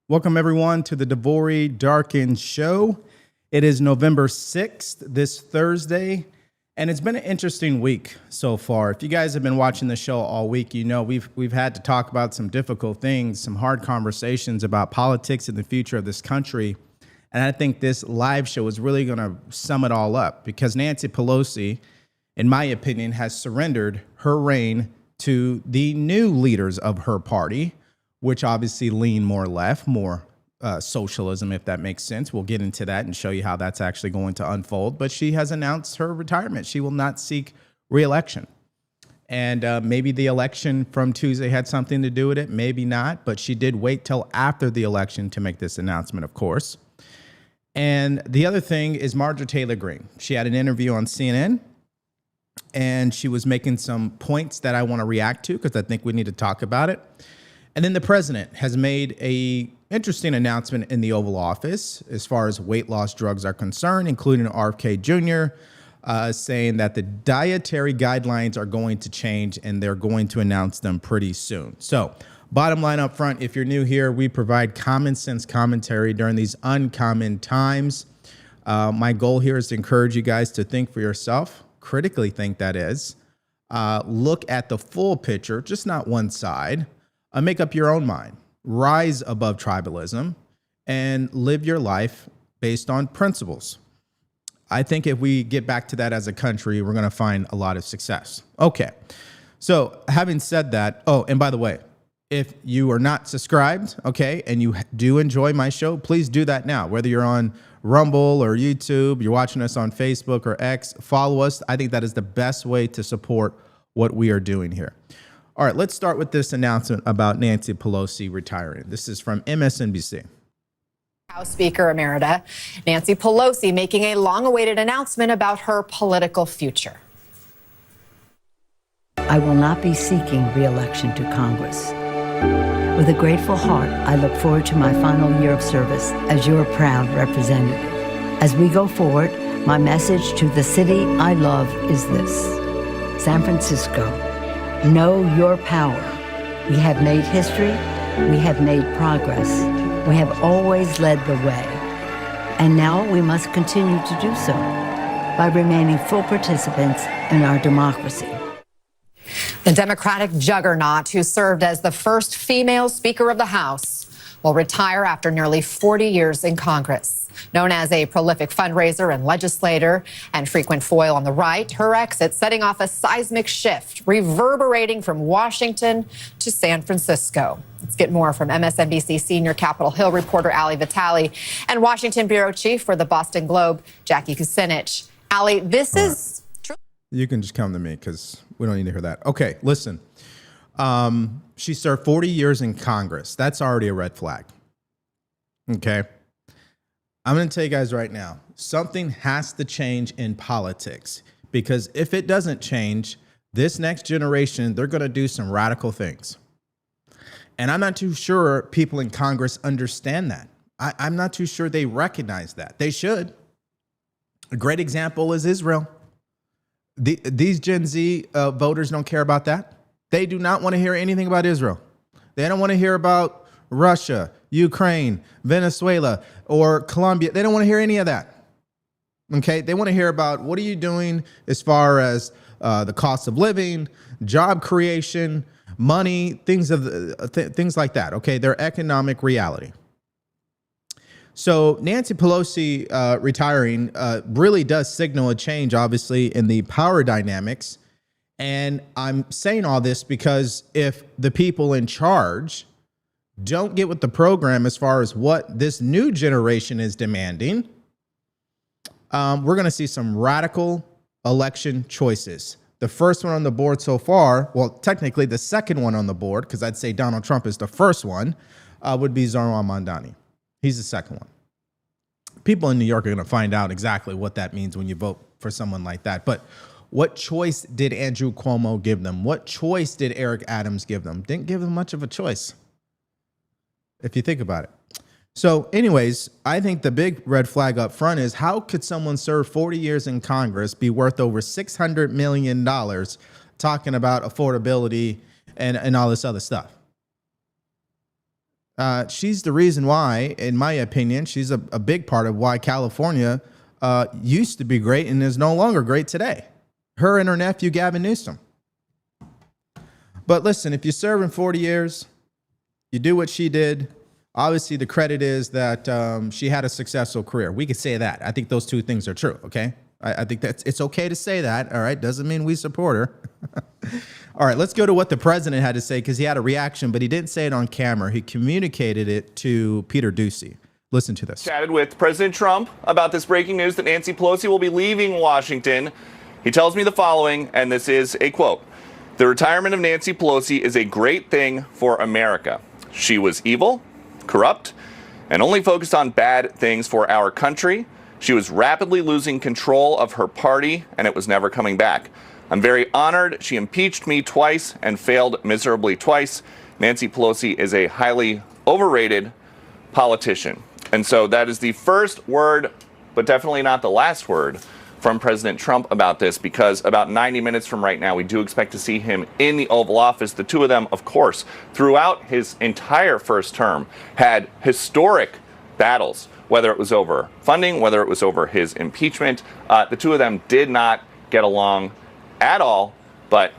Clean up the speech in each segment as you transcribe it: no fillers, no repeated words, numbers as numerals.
Welcome, everyone, to the DeVory Darkins show. It is November 6th, this Thursday, and it's been an interesting week so far. If you guys have been watching the show all week, you know we've had to talk about some difficult things, some hard conversations about politics and the future of this country. And I think this live show is really going to sum it all up because Nancy Pelosi, in my opinion, has surrendered her reign to the new leaders of her party, which obviously lean more left, more socialism, if that makes sense. We'll get into that and show you how that's actually going to unfold. But she has announced her retirement. She will not seek reelection. And maybe the election from Tuesday had something to do with it, maybe not. But she did wait till after the election to make this announcement, of course. And the other thing is Marjorie Taylor Greene. She had an interview on CNN, and she was making some points that I want to react to because I think we need to talk about it. And then the president has made a interesting announcement in the Oval Office as far as weight loss drugs are concerned, including RFK Jr., saying that the dietary guidelines are going to change and they're going to announce them pretty soon. So bottom line up front, if you're new here, we provide common sense commentary during these uncommon times. My goal here is to encourage you guys to think for yourself, critically think that is, look at the full picture, just not one side. Make up your own mind, rise above tribalism, and live your life based on principles. I think if we get back to that as a country, we're going to find a lot of success. Okay, so having said that, oh, and by the way, if you are not subscribed, okay, and you do enjoy my show, please do that now. Whether you're on Rumble or YouTube, you're watching us on Facebook or X, follow us. I think that is the best way to support what we are doing here. All right, let's start with this announcement about Nancy Pelosi retiring. This is from MSNBC. House Speaker Emerita Nancy Pelosi making a long-awaited announcement about her political future. I will not be seeking re-election to Congress. With a grateful heart, I look forward to my final year of service as your proud representative. As we go forward, my message to the city I love is this: San Francisco, know your power. We have made history. We have made progress. We have always led the way. And now we must continue to do so by remaining full participants in our democracy. The Democratic juggernaut who served as the first female Speaker of the House will retire after nearly 40 years in Congress. Known as a prolific fundraiser and legislator and frequent foil on the right, her exit setting off a seismic shift, reverberating from Washington to San Francisco. Let's get more from MSNBC senior Capitol Hill reporter Ali Vitale and Washington bureau chief for the Boston Globe, Jackie Kucinich. Ali, this is... You can just come to me because we don't need to hear that. Okay, listen. She served 40 years in Congress. That's already a red flag. Okay? I'm going to tell you guys right now, something has to change in politics because if it doesn't change, this next generation, they're going to do some radical things. And I'm not too sure people in Congress understand that. I'm not too sure they recognize that. They should. A great example is Israel. These Gen Z voters don't care about that. They do not want to hear anything about Israel. They don't want to hear about Russia, Ukraine, Venezuela, or Colombia. They don't want to hear any of that. Okay, they want to hear about what are you doing as far as the cost of living, job creation, money, things like that. Okay, their economic reality. So Nancy Pelosi retiring really does signal a change, obviously, in the power dynamics. And I'm saying all this because if the people in charge don't get with the program as far as what this new generation is demanding, we're going to see some radical election choices. The first one on the board so far, well, technically the second one on the board, because I'd say Donald Trump is the first one, would be Mamdani. He's the second one. People in New York are going to find out exactly what that means when you vote for someone like that. But what choice did Andrew Cuomo give them? What choice did Eric Adams give them? Didn't give them much of a choice, if you think about it. So anyways, I think the big red flag up front is how could someone serve 40 years in Congress, be worth over $600 million, talking about affordability and all this other stuff? She's the reason why, in my opinion, she's a big part of why California used to be great and is no longer great today. Her and her nephew, Gavin Newsom. But listen, if you serve in 40 years, you do what she did. Obviously, the credit is that she had a successful career. We could say that. I think those two things are true, okay? I think it's okay to say that, all right? Doesn't mean we support her. All right, let's go to what the president had to say, because he had a reaction, but he didn't say it on camera. He communicated it to Peter Doocy. Listen to this. Chatted with President Trump about this breaking news that Nancy Pelosi will be leaving Washington. He tells me the following, and this is a quote. "The retirement of Nancy Pelosi is a great thing for America. She was evil, corrupt, and only focused on bad things for our country. She was rapidly losing control of her party, and it was never coming back. I'm very honored. She impeached me twice and failed miserably twice. Nancy Pelosi is a highly overrated politician." And so that is the first word, but definitely not the last word, from President Trump about this, because about 90 minutes from right now, we do expect to see him in the Oval Office. The two of them, of course, throughout his entire first term, had historic battles, whether it was over funding, whether it was over his impeachment. The two of them did not get along at all, but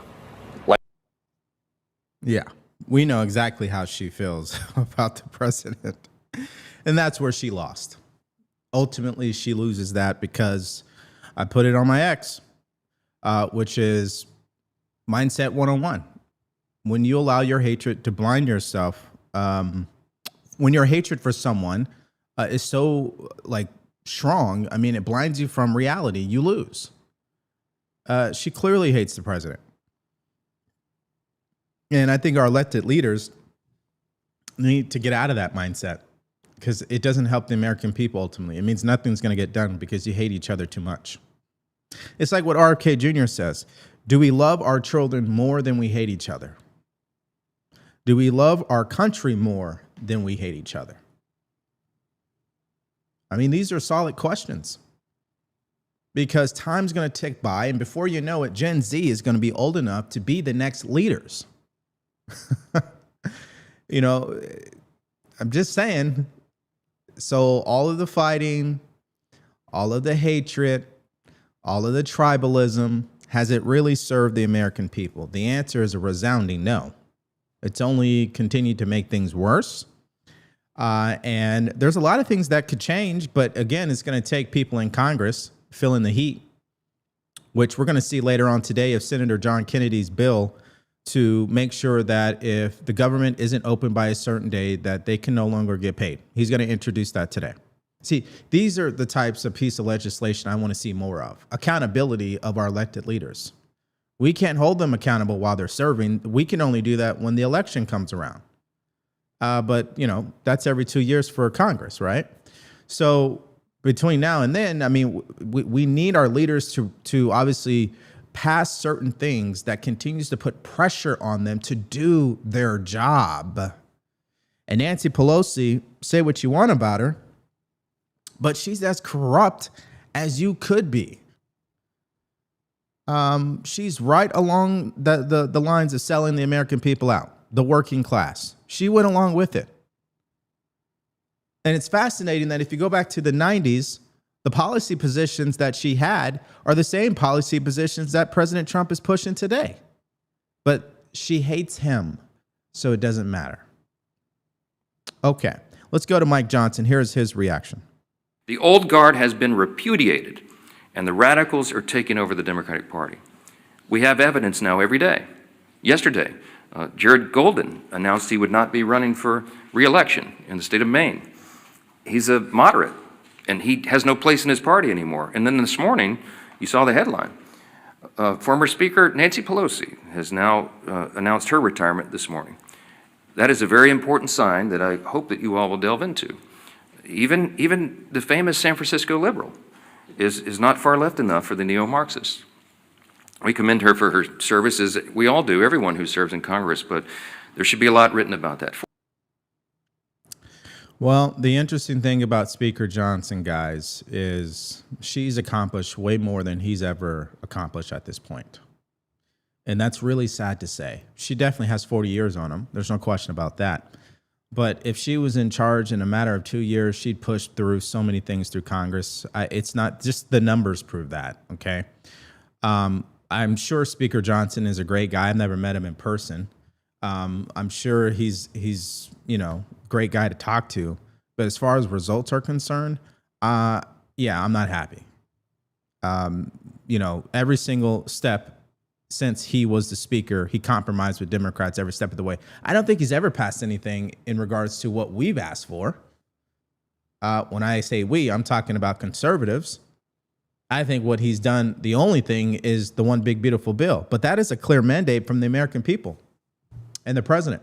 Yeah, we know exactly how she feels about the president. And that's where she lost. Ultimately, she loses that because I put it on my ex, which is mindset 101. When you allow your hatred to blind yourself, when your hatred for someone is so strong, I mean, it blinds you from reality, you lose. She clearly hates the president. And I think our elected leaders need to get out of that mindset, because it doesn't help the American people ultimately. It means nothing's going to get done because you hate each other too much. It's like what RFK Jr. says. Do we love our children more than we hate each other? Do we love our country more than we hate each other? I mean, these are solid questions, because time's going to tick by, and before you know it, Gen Z is going to be old enough to be the next leaders. You know, I'm just saying. So all of the fighting, all of the hatred, all of the tribalism, has it really served the American people? The answer is a resounding no. It's only continued to make things worse. And there's a lot of things that could change, but again, it's going to take people in Congress feeling the heat, which we're going to see later on today of Senator John Kennedy's bill to make sure that if the government isn't open by a certain day, that they can no longer get paid. He's going to introduce that today. See, these are the types of piece of legislation I want to see more of. Accountability of our elected leaders. We can't hold them accountable while they're serving. We can only do that when the election comes around. But, you know, that's every 2 years for Congress, right? So between now and then, I mean, we need our leaders to obviously pass certain things that continues to put pressure on them to do their job. And Nancy Pelosi, say what you want about her, but she's as corrupt as you could be. She's right along the lines of selling the American people out, the working class. She went along with it. And it's fascinating that if you go back to the 90s, the policy positions that she had are the same policy positions that President Trump is pushing today. But she hates him, so it doesn't matter. Okay, let's go to Mike Johnson. Here's his reaction. The old guard has been repudiated, and the radicals are taking over the Democratic Party. We have evidence now every day. Yesterday, Jared Golden announced he would not be running for re-election in the state of Maine. He's a moderate, and he has no place in his party anymore. And then this morning, you saw the headline. Former Speaker Nancy Pelosi has now announced her retirement this morning. That is a very important sign that I hope that you all will delve into. Even the famous San Francisco liberal is not far left enough for the neo-Marxists. We commend her for her services. We all do, everyone who serves in Congress, but there should be a lot written about that. Well, the interesting thing about Speaker Johnson, guys, is she's accomplished way more than he's ever accomplished at this point. And that's really sad to say. She definitely has 40 years on him. There's no question about that. But if she was in charge in a matter of 2 years, she'd push through so many things through Congress. It's not just the numbers prove that. Okay. I'm sure Speaker Johnson is a great guy. I've never met him in person. I'm sure he's great guy to talk to. But as far as results are concerned, yeah, I'm not happy. Every single step since he was the speaker, he compromised with Democrats every step of the way. I don't think he's ever passed anything in regards to what we've asked for. When I say we, I'm talking about conservatives. I think what he's done, the only thing is the one big, beautiful bill. But that is a clear mandate from the American people and the president.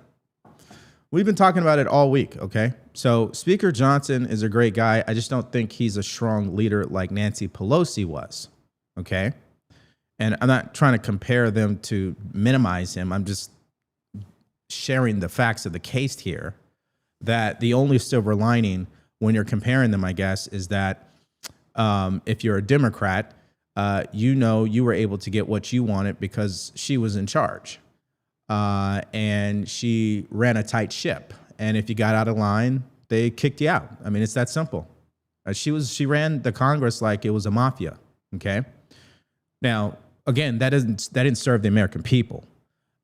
We've been talking about it all week, okay? So Speaker Johnson is a great guy. I just don't think he's a strong leader like Nancy Pelosi was, okay? And I'm not trying to compare them to minimize him. I'm just sharing the facts of the case here, that the only silver lining when you're comparing them, I guess, is that if you're a Democrat, you were able to get what you wanted because she was in charge. And she ran a tight ship. And if you got out of line, they kicked you out. I mean, it's that simple. She ran the Congress like it was a mafia. Okay. Now, again, that didn't serve the American people.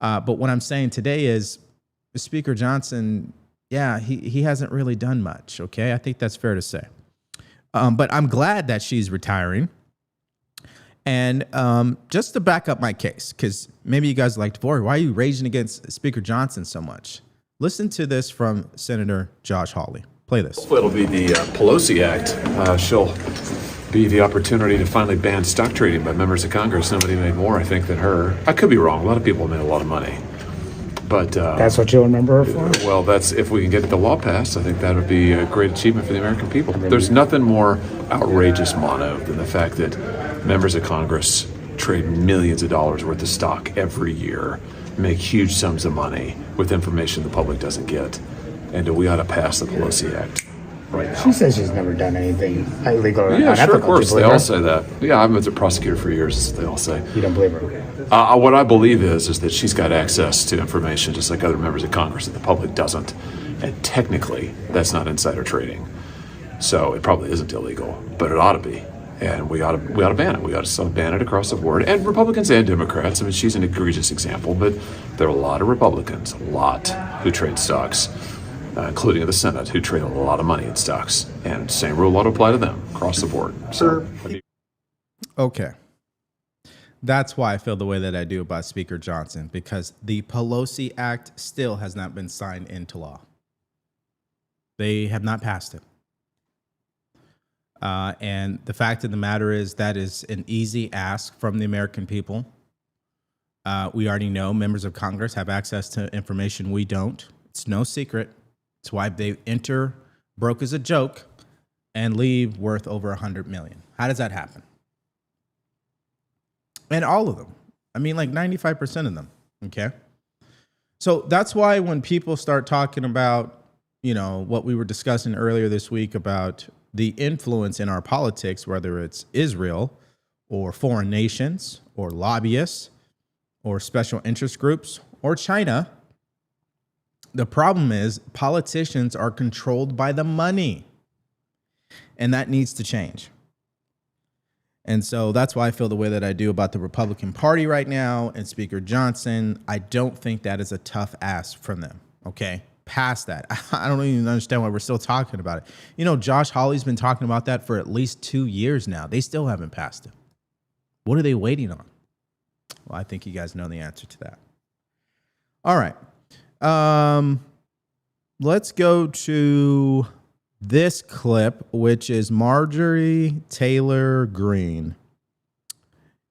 But what I'm saying today is Speaker Johnson, yeah, he hasn't really done much. Okay. I think that's fair to say. But I'm glad that she's retiring. And just to back up my case, because maybe you guys are like, DeVory, why are you raging against Speaker Johnson so much? Listen to this from Senator Josh Hawley. Play this. Hopefully it'll be the Pelosi Act. She'll be the opportunity to finally ban stock trading by members of Congress. Nobody made more, I think, than her. I could be wrong. A lot of people made a lot of money. But that's what you'll remember her for? Well, that's if we can get the law passed. I think that would be a great achievement for the American people. There's nothing more outrageous, Mono, than the fact that members of Congress trade millions of dollars worth of stock every year, make huge sums of money with information the public doesn't get. And we ought to pass the Pelosi Act right now. She says she's never done anything illegal or unethical. unethical. Sure, of course. They all say that. Yeah, I've been a prosecutor for years. They all say. You don't believe her? What I believe is that she's got access to information just like other members of Congress that the public doesn't. And technically, that's not insider trading. So it probably isn't illegal, but it ought to be. And we ought to ban it. We ought to ban it across the board. And Republicans and Democrats. I mean, she's an egregious example, but there are a lot of Republicans, who trade stocks, including in the Senate, who trade a lot of money in stocks. And same rule ought to apply to them across the board. So, okay. That's why I feel the way that I do about Speaker Johnson, because the Pelosi Act still has not been signed into law. They have not passed it. And the fact of the matter is that is an easy ask from the American people. We already know members of Congress have access to information we don't. It's no secret. It's why they enter broke as a joke and leave worth over $100 million. How does that happen? And all of them. I mean, like 95% of them. Okay. So that's why when people start talking about, what we were discussing earlier this week about the influence in our politics, whether it's Israel or foreign nations or lobbyists or special interest groups or China, the problem is politicians are controlled by the money, and that needs to change. And so that's why I feel the way that I do about the Republican Party right now and Speaker Johnson. I don't think that is a tough ask from them. Okay. Past that. I don't even understand why we're still talking about it. Josh Hawley's been talking about that for at least 2 years now. They still haven't passed it. What are they waiting on? Well, I think you guys know the answer to that. All right. Let's go to this clip, which is Marjorie Taylor Greene.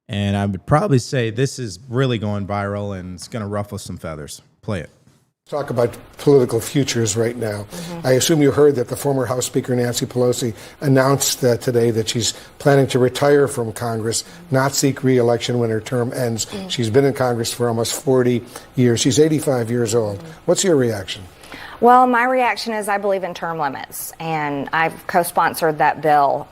And I would probably say this is really going viral and it's going to ruffle some feathers. Play it. Talk about political futures right now. I assume you heard that the former House Speaker Nancy Pelosi announced today that she's planning to retire from Congress, not seek re-election when her term ends. She's been in Congress for almost 40 years. She's 85 years old. What's your reaction? Well, my reaction is I believe in term limits, and I've co-sponsored that bill.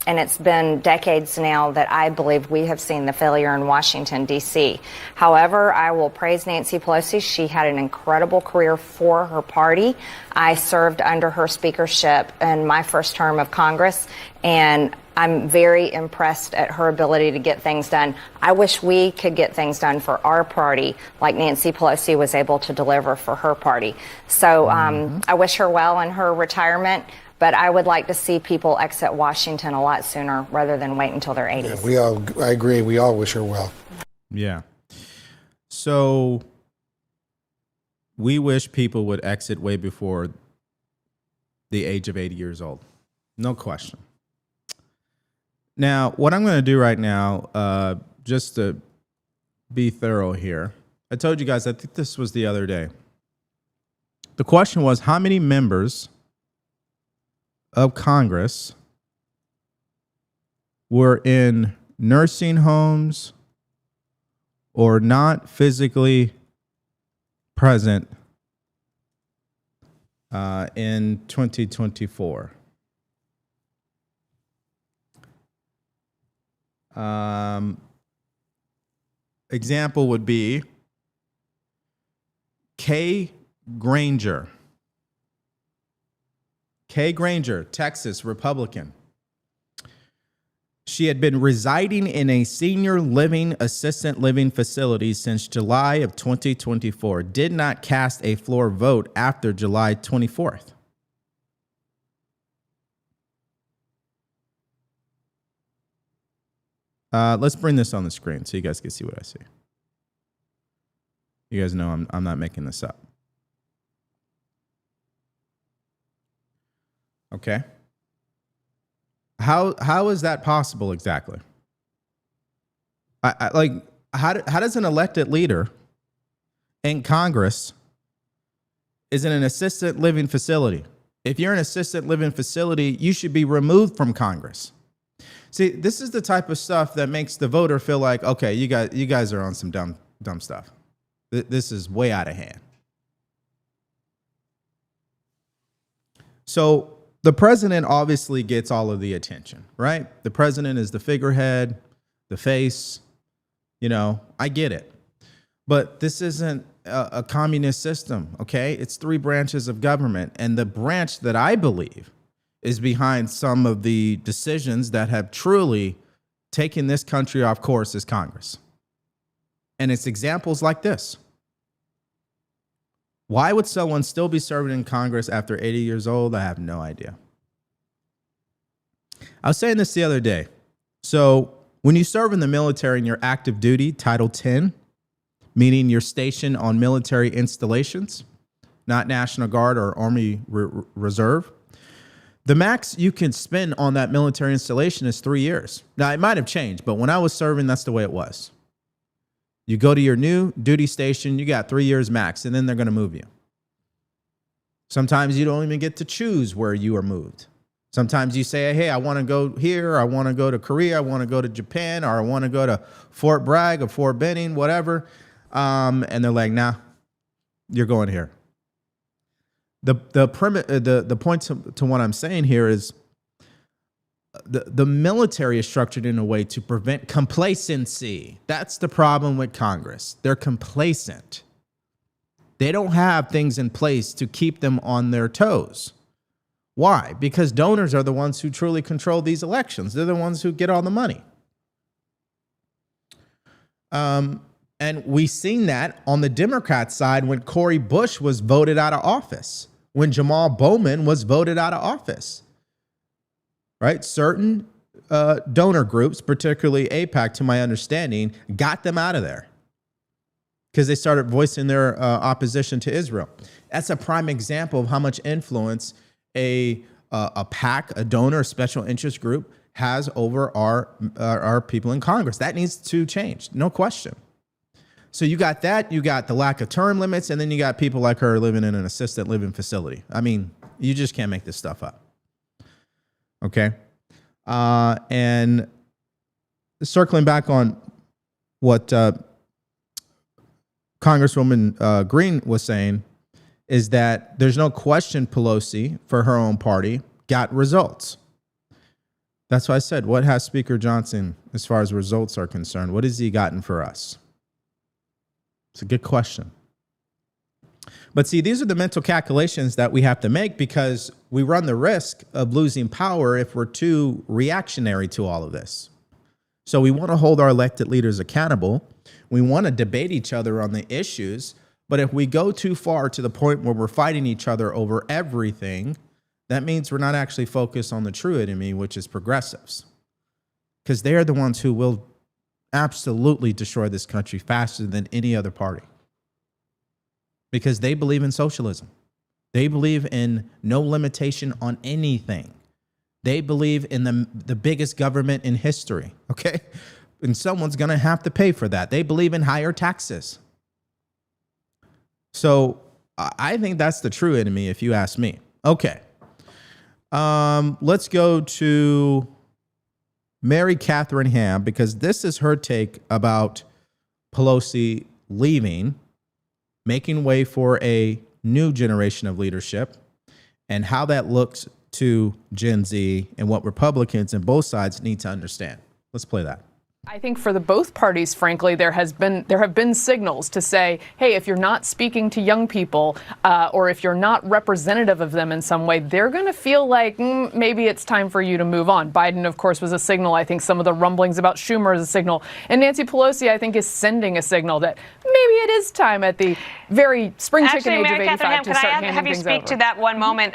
And it's been decades now that I believe we have seen the failure in Washington, D.C. However, I will praise Nancy Pelosi. She had an incredible career for her party. I served under her speakership in my first term of Congress, and I'm very impressed at her ability to get things done. I wish we could get things done for our party like Nancy Pelosi was able to deliver for her party. So I wish her well in her retirement. But I would like to see people exit Washington a lot sooner rather than wait until their 80s. Yeah, I agree. We all wish her well. Yeah. So we wish people would exit way before the age of 80 years old. No question. Now, what I'm going to do right now, just to be thorough here, I told you guys, I think this was the other day. The question was, how many members of Congress were in nursing homes or not physically present in 2024? Example would be Kay Granger. Kay Granger, Texas, Republican. She had been residing in a senior living, assistant living facility since July of 2024. Did not cast a floor vote after July 24th. Let's bring this on the screen so you guys can see what I see. You guys know I'm not making this up. Okay. How is that possible exactly? How does an elected leader in Congress is in an assisted living facility? If you're in an assisted living facility, you should be removed from Congress. See, this is the type of stuff that makes the voter feel like, okay, you guys are on some dumb stuff. This is way out of hand. So the president obviously gets all of the attention, right? The president is the figurehead, the face. You know, I get it. But this isn't a communist system, okay? It's 3 branches of government. And the branch that I believe is behind some of the decisions that have truly taken this country off course is Congress. And it's examples like this. Why would someone still be serving in Congress after 80 years old? I have no idea. I was saying this the other day. So when you serve in the military and you're active duty, Title 10, meaning you're stationed on military installations, not National Guard or Army Reserve, the max you can spend on that military installation is 3 years. Now, it might have changed, but when I was serving, that's the way it was. You go to your new duty station, you got 3 years max, and then they're going to move you. Sometimes you don't even get to choose where you are moved. Sometimes you say, hey, I want to go here, I want to go to Korea, I want to go to Japan, or I want to go to Fort Bragg or Fort Benning, whatever. And they're like, nah, you're going here. The point to what I'm saying here is the military is structured in a way to prevent complacency. That's the problem with Congress. They're complacent. They don't have things in place to keep them on their toes. Why? Because donors are the ones who truly control these elections. They're the ones who get all the money. And we seen that on the Democrat side when Cori Bush was voted out of office, when Jamal Bowman was voted out of office. Right? Certain donor groups, particularly AIPAC, to my understanding, got them out of there because they started voicing their opposition to Israel. That's a prime example of how much influence a PAC, a donor, a special interest group, has over our people in Congress. That needs to change, no question. So you got that, you got the lack of term limits, and then you got people like her living in an assisted living facility. I mean, you just can't make this stuff up. Okay. And circling back on what Congresswoman Greene was saying is that there's no question Pelosi, for her own party, got results. That's why I said, what has Speaker Johnson, as far as results are concerned, what has he gotten for us? It's a good question. But see, these are the mental calculations that we have to make because we run the risk of losing power if we're too reactionary to all of this. So we want to hold our elected leaders accountable. We want to debate each other on the issues. But if we go too far to the point where we're fighting each other over everything, that means we're not actually focused on the true enemy, which is progressives. Because they're the ones who will absolutely destroy this country faster than any other party. Because they believe in socialism. They believe in no limitation on anything. They believe in the biggest government in history, okay? And someone's going to have to pay for that. They believe in higher taxes. So I think that's the true enemy, if you ask me. Okay. Let's go to Mary Catherine Ham, because this is her take about Pelosi leaving, making way for a new generation of leadership, and how that looks to Gen Z and what Republicans and both sides need to understand. Let's play that. I think for the both parties, frankly, there have been signals to say, hey, if you're not speaking to young people or if you're not representative of them in some way, they're going to feel like maybe it's time for you to move on. Biden, of course, was a signal. I think some of the rumblings about Schumer is a signal. And Nancy Pelosi, I think, is sending a signal that maybe it is time at the very spring chicken age of 85 to start handing things over. Have you speak to that one moment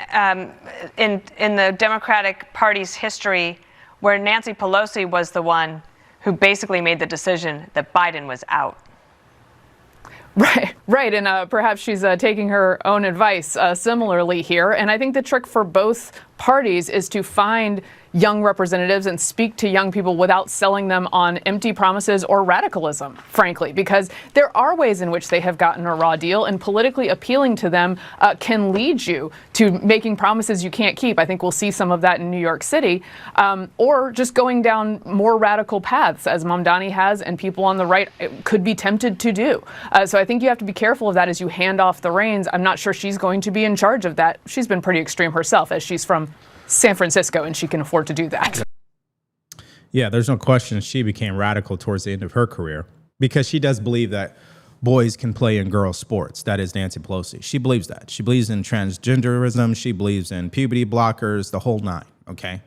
in the Democratic Party's history where Nancy Pelosi was the one who basically made the decision that Biden was out? Right. And perhaps she's taking her own advice similarly here. And I think the trick for both parties is to find young representatives and speak to young people without selling them on empty promises or radicalism, frankly, because there are ways in which they have gotten a raw deal, and politically appealing to them can lead you to making promises you can't keep. I think we'll see some of that in New York City, or just going down more radical paths, as Mamdani has, and people on the right could be tempted to do. So I think you have to be careful of that as you hand off the reins. I'm not sure she's going to be in charge of that. She's been pretty extreme herself, as she's from San Francisco, and she can afford to do that. Yeah, there's no question she became radical towards the end of her career because she does believe that boys can play in girls' sports. That is Nancy Pelosi. She believes that. She believes in transgenderism. She believes in puberty blockers, the whole nine, okay?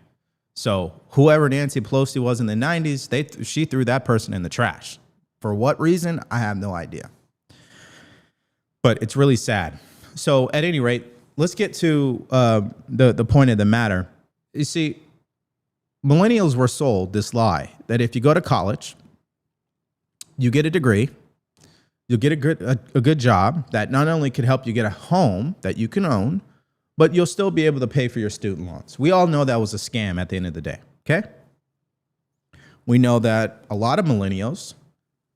So whoever Nancy Pelosi was in the 90s, she threw that person in the trash. For what reason? I have no idea. But it's really sad. So at any rate, let's get to the point of the matter. You see, millennials were sold this lie that if you go to college, you get a degree, you'll get a good job that not only could help you get a home that you can own, but you'll still be able to pay for your student loans. We all know that was a scam at the end of the day, okay? We know that a lot of millennials,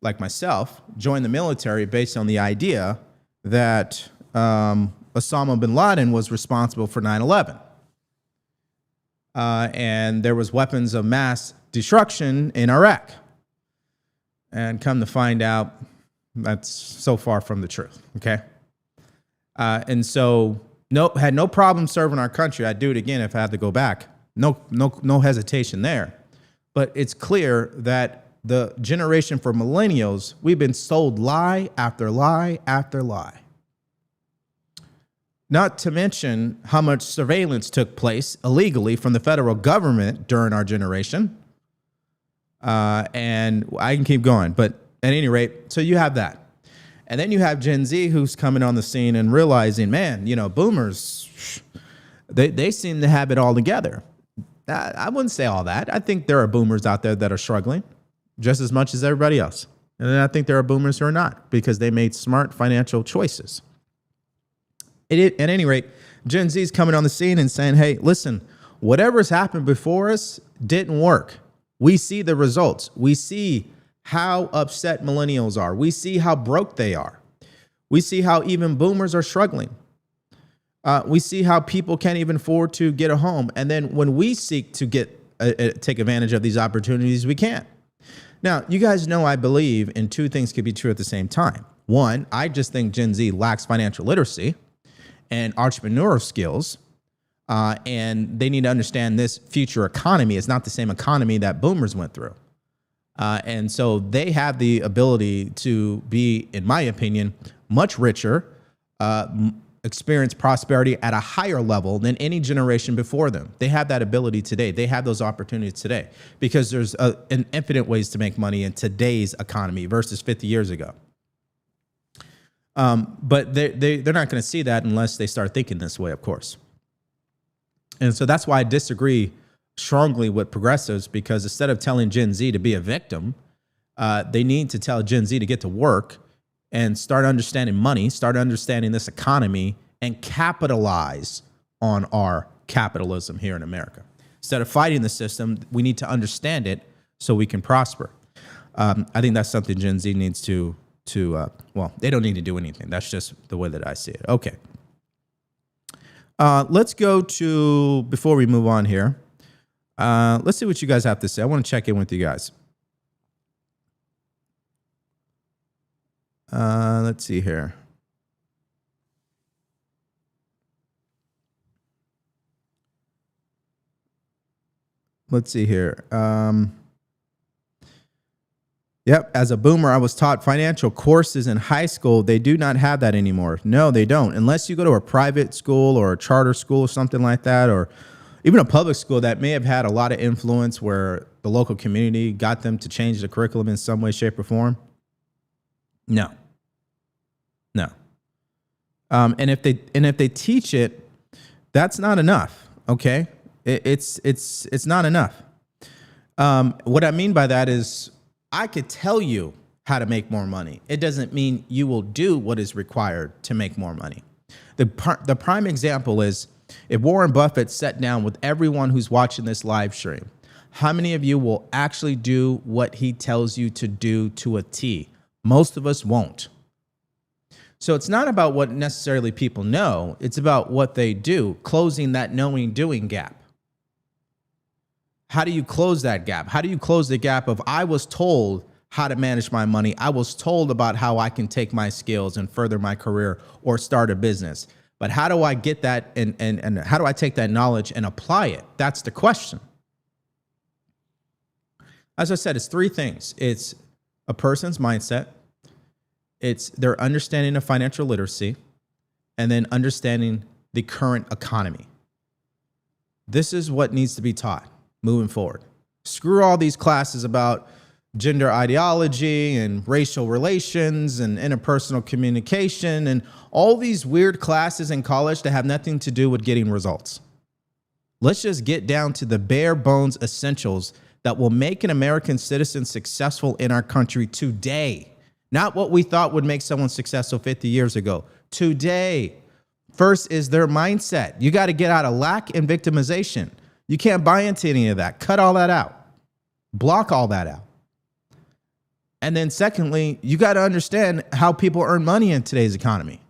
like myself, joined the military based on the idea that Osama bin Laden was responsible for 9/11. And there was weapons of mass destruction in Iraq. And come to find out, that's so far from the truth, okay? And so had no problem serving our country. I'd do it again if I had to go back. No hesitation there. But it's clear that the generation for millennials, we've been sold lie after lie after lie. Not to mention how much surveillance took place illegally from the federal government during our generation. And I can keep going, but at any rate, so you have that. And then you have Gen Z who's coming on the scene and realizing, man, boomers, they seem to have it all together. I wouldn't say all that. I think there are boomers out there that are struggling just as much as everybody else. And then I think there are boomers who are not because they made smart financial choices. At any rate, Gen Z is coming on the scene and saying, hey, listen, whatever's happened before us didn't work. We see the results. We see how upset millennials are. We see how broke they are. We see how even boomers are struggling. We see how people can't even afford to get a home. And then when we seek to take advantage of these opportunities, we can't. Now, you guys know I believe in two things could be true at the same time. One, I just think Gen Z lacks financial literacy and entrepreneurial skills. And they need to understand this future economy is not the same economy that boomers went through. And so they have the ability to be, in my opinion, much richer, experience prosperity at a higher level than any generation before them. They have that ability today. They have those opportunities today because there's an infinite ways to make money in today's economy versus 50 years ago. But they're not going to see that unless they start thinking this way, of course. And so that's why I disagree strongly with progressives, because instead of telling Gen Z to be a victim, they need to tell Gen Z to get to work and start understanding money, start understanding this economy, and capitalize on our capitalism here in America. Instead of fighting the system, we need to understand it so we can prosper. I think that's something Gen Z needs to well, they don't need to do anything. That's just the way that I see it. Okay. Let's go to, before we move on here, let's see what you guys have to say. I want to check in with you guys. Let's see here. Let's see here. Yep. As a boomer, I was taught financial courses in high school. They do not have that anymore. No, they don't. Unless you go to a private school or a charter school or something like that, or even a public school that may have had a lot of influence where the local community got them to change the curriculum in some way, shape, or form. No. And if they teach it, that's not enough. Okay. It's not enough. What I mean by that is, I could tell you how to make more money. It doesn't mean you will do what is required to make more money. The prime example is, if Warren Buffett sat down with everyone who's watching this live stream, how many of you will actually do what he tells you to do to a T? Most of us won't. So it's not about what necessarily people know. It's about what they do, closing that knowing-doing gap. How do you close that gap? How do you close the gap of, I was told how to manage my money. I was told about how I can take my skills and further my career or start a business. But how do I get that and how do I take that knowledge and apply it? That's the question. As I said, it's three things. It's a person's mindset. It's their understanding of financial literacy, and then understanding the current economy. This is what needs to be taught moving forward. Screw all these classes about gender ideology and racial relations and interpersonal communication and all these weird classes in college that have nothing to do with getting results. Let's just get down to the bare bones essentials that will make an American citizen successful in our country today. Not what we thought would make someone successful 50 years ago. Today. First is their mindset. You got to get out of lack and victimization. You can't buy into any of that. Cut all that out. Block all that out. And then secondly, you got to understand how people earn money in today's economy.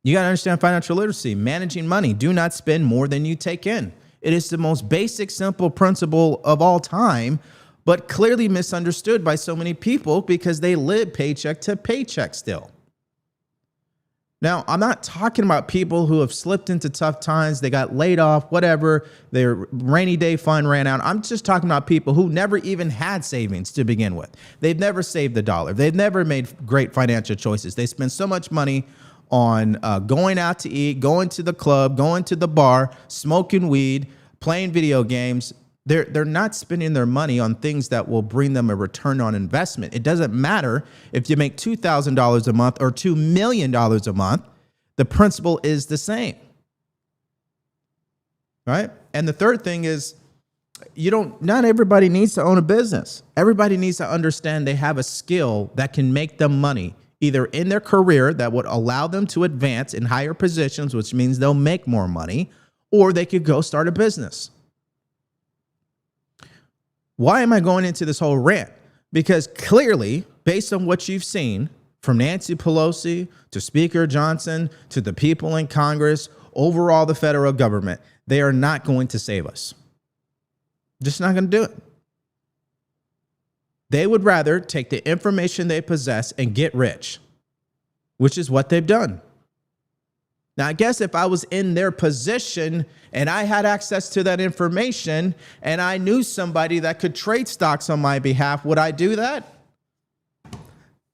You got to understand financial literacy, managing money. Do not spend more than you take in. It is the most basic, simple principle of all time, but clearly misunderstood by so many people because they live paycheck to paycheck still. Now, I'm not talking about people who have slipped into tough times. They got laid off, whatever. Their rainy day fund ran out. I'm just talking about people who never even had savings to begin with. They've never saved a dollar. They've never made great financial choices. They spend so much money on going out to eat, going to the club, going to the bar, smoking weed, playing video games. They're not spending their money on things that will bring them a return on investment. It doesn't matter if you make $2,000 a month or $2 million a month. The principle is the same, right? And the third thing is, not everybody needs to own a business. Everybody needs to understand they have a skill that can make them money, either in their career that would allow them to advance in higher positions, which means they'll make more money, or they could go start a business. Why am I going into this whole rant? Because clearly, based on what you've seen, from Nancy Pelosi to Speaker Johnson to the people in Congress, overall the federal government, they are not going to save us. Just not going to do it. They would rather take the information they possess and get rich, which is what they've done. Now, I guess if I was in their position and I had access to that information and I knew somebody that could trade stocks on my behalf, would I do that?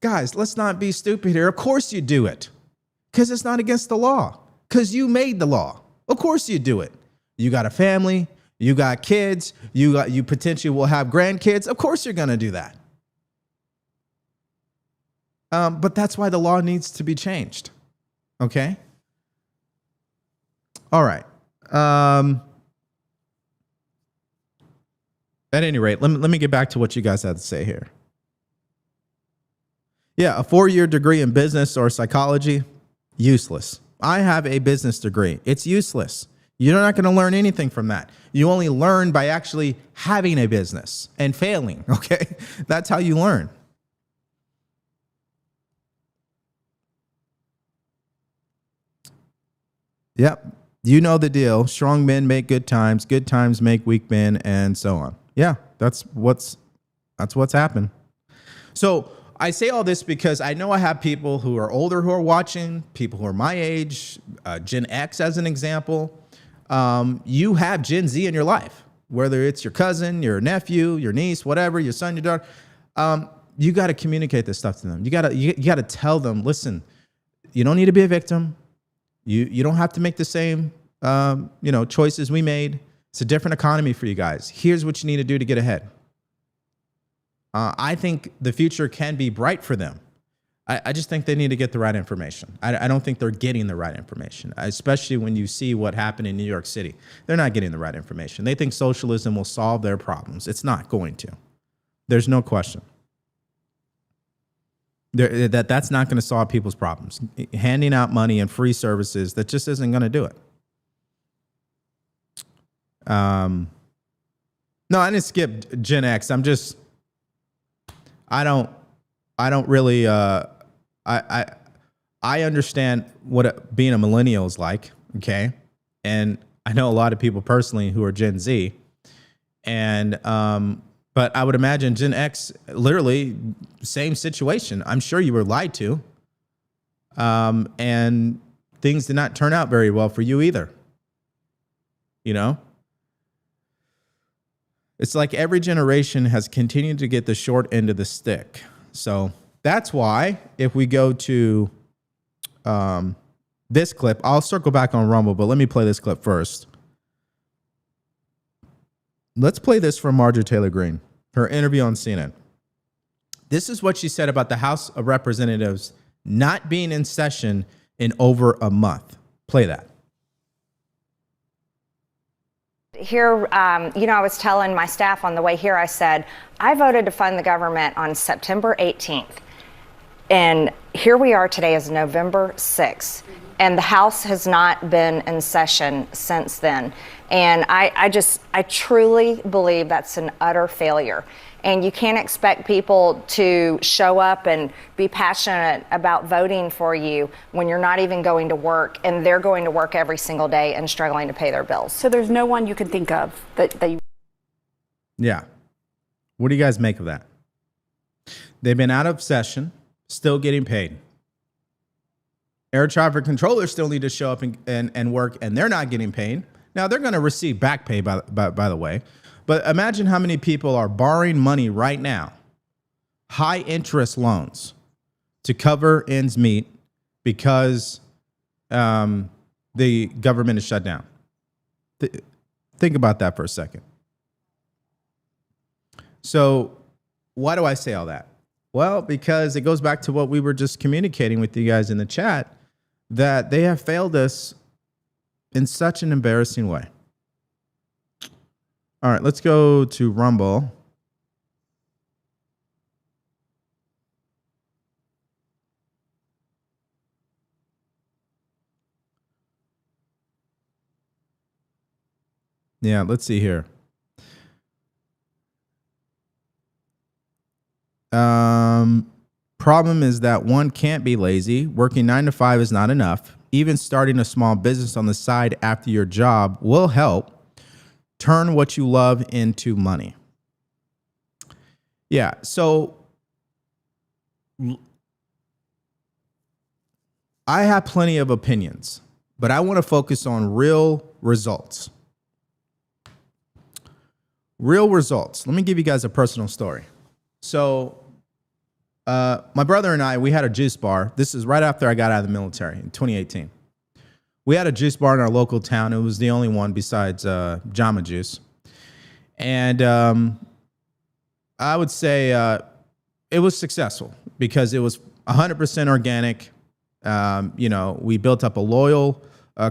Guys, let's not be stupid here. Of course you do it, because it's not against the law, because you made the law. Of course you do it. You got a family, you got kids, you potentially will have grandkids. Of course you're going to do that. But that's why the law needs to be changed. Okay? All right. At any rate, let me get back to what you guys had to say here. Yeah, a 4-year degree in business or psychology, useless. I have a business degree. It's useless. You're not going to learn anything from that. You only learn by actually having a business and failing, okay? That's how you learn. Yep. You know the deal. Strong men make good times make weak men, and so on. Yeah, that's what's happened. So I say all this because I know I have people who are older who are watching, people who are my age, Gen X as an example. You have Gen Z in your life, whether it's your cousin, your nephew, your niece, whatever, your son, your daughter. You got to communicate this stuff to them. You got to tell them, listen, you don't need to be a victim. You don't have to make the same choices we made. It's a different economy for you guys. Here's what you need to do to get ahead. I think the future can be bright for them. I just think they need to get the right information. I don't think they're getting the right information, especially when you see what happened in New York City. They're not getting the right information. They think socialism will solve their problems. It's not going to. There's no question. That's not going to solve people's problems. Handing out money and free services, that just isn't going to do it. No, I didn't skip Gen X. I don't really, I understand what being a millennial is like, okay? And I know a lot of people personally who are Gen Z. And, but I would imagine Gen X, literally same situation. I'm sure you were lied to. And things did not turn out very well for you either. You know? It's like every generation has continued to get the short end of the stick. So that's why if we go to this clip, I'll circle back on Rumble, but let me play this clip first. Let's play this from Marjorie Taylor Greene, her interview on CNN. This is what she said about the House of Representatives not being in session in over a month. Play that. Here, I was telling my staff on the way here, I said, I voted to fund the government on September 18th. And here we are today is November 6th. And the House has not been in session since then. And I truly believe that's an utter failure. And you can't expect people to show up and be passionate about voting for you when you're not even going to work and they're going to work every single day and struggling to pay their bills. So there's no one you can think of that you... Yeah. What do you guys make of that? They've been out of session, still getting paid. Air traffic controllers still need to show up and work, and they're not getting paid. Now, they're going to receive back pay, by the way. But imagine how many people are borrowing money right now, high interest loans, to cover ends meet because the government is shut down. Think about that for a second. So why do I say all that? Well, because it goes back to what we were just communicating with you guys in the chat, that they have failed us in such an embarrassing way. All right, let's go to Rumble. Yeah, let's see here. Problem is that one can't be lazy. Working 9 to 5 is not enough. Even starting a small business on the side after your job will help turn what you love into money. Yeah, so I have plenty of opinions, but I want to focus on real results. Real results. Let me give you guys a personal story. So my brother and I, we had a juice bar. This is right after I got out of the military in 2018. We had a juice bar in our local town. It was the only one besides Jamba Juice. And I would say it was successful because it was 100% organic. We built up a loyal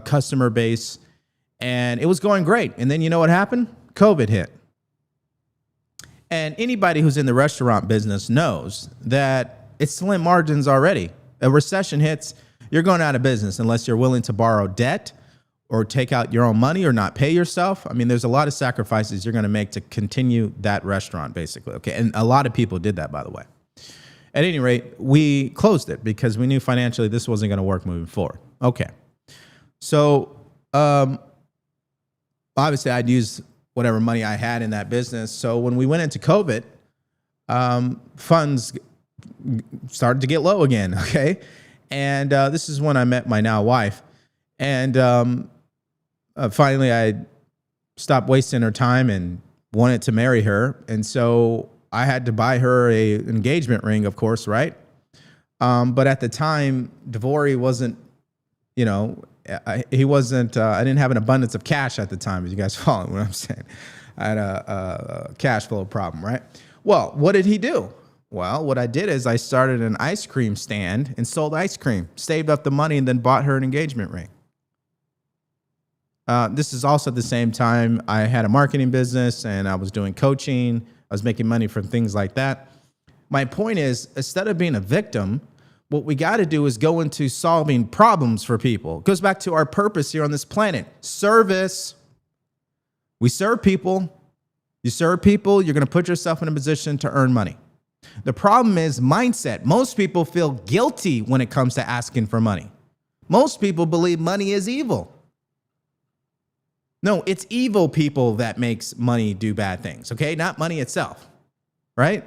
customer base, and it was going great. And then you know what happened? COVID hit. And anybody who's in the restaurant business knows that it's slim margins already. A recession hits, you're going out of business unless you're willing to borrow debt or take out your own money or not pay yourself. I mean, there's a lot of sacrifices you're going to make to continue that restaurant, basically. Okay, and a lot of people did that, by the way. At any rate, we closed it because we knew financially this wasn't going to work moving forward. Okay, so obviously I'd use whatever money I had in that business. So when we went into COVID, funds started to get low again, okay? And this is when I met my now wife. And finally, I stopped wasting her time and wanted to marry her. And so I had to buy her an engagement ring, of course, right? But at the time, DeVory wasn't, he wasn't, I didn't have an abundance of cash at the time, as you guys follow what I'm saying. I had a cash flow problem, right? Well, what did he do? Well, what I did is I started an ice cream stand and sold ice cream, saved up the money, and then bought her an engagement ring. This is also at the same time I had a marketing business and I was doing coaching. I was making money from things like that. My point is, instead of being a victim, what we got to do is go into solving problems for people. It goes back to our purpose here on this planet. Service. We serve people. You serve people, you're going to put yourself in a position to earn money. The problem is mindset. Most people feel guilty when it comes to asking for money. Most people believe money is evil. No, it's evil people that makes money do bad things, okay? Not money itself, right?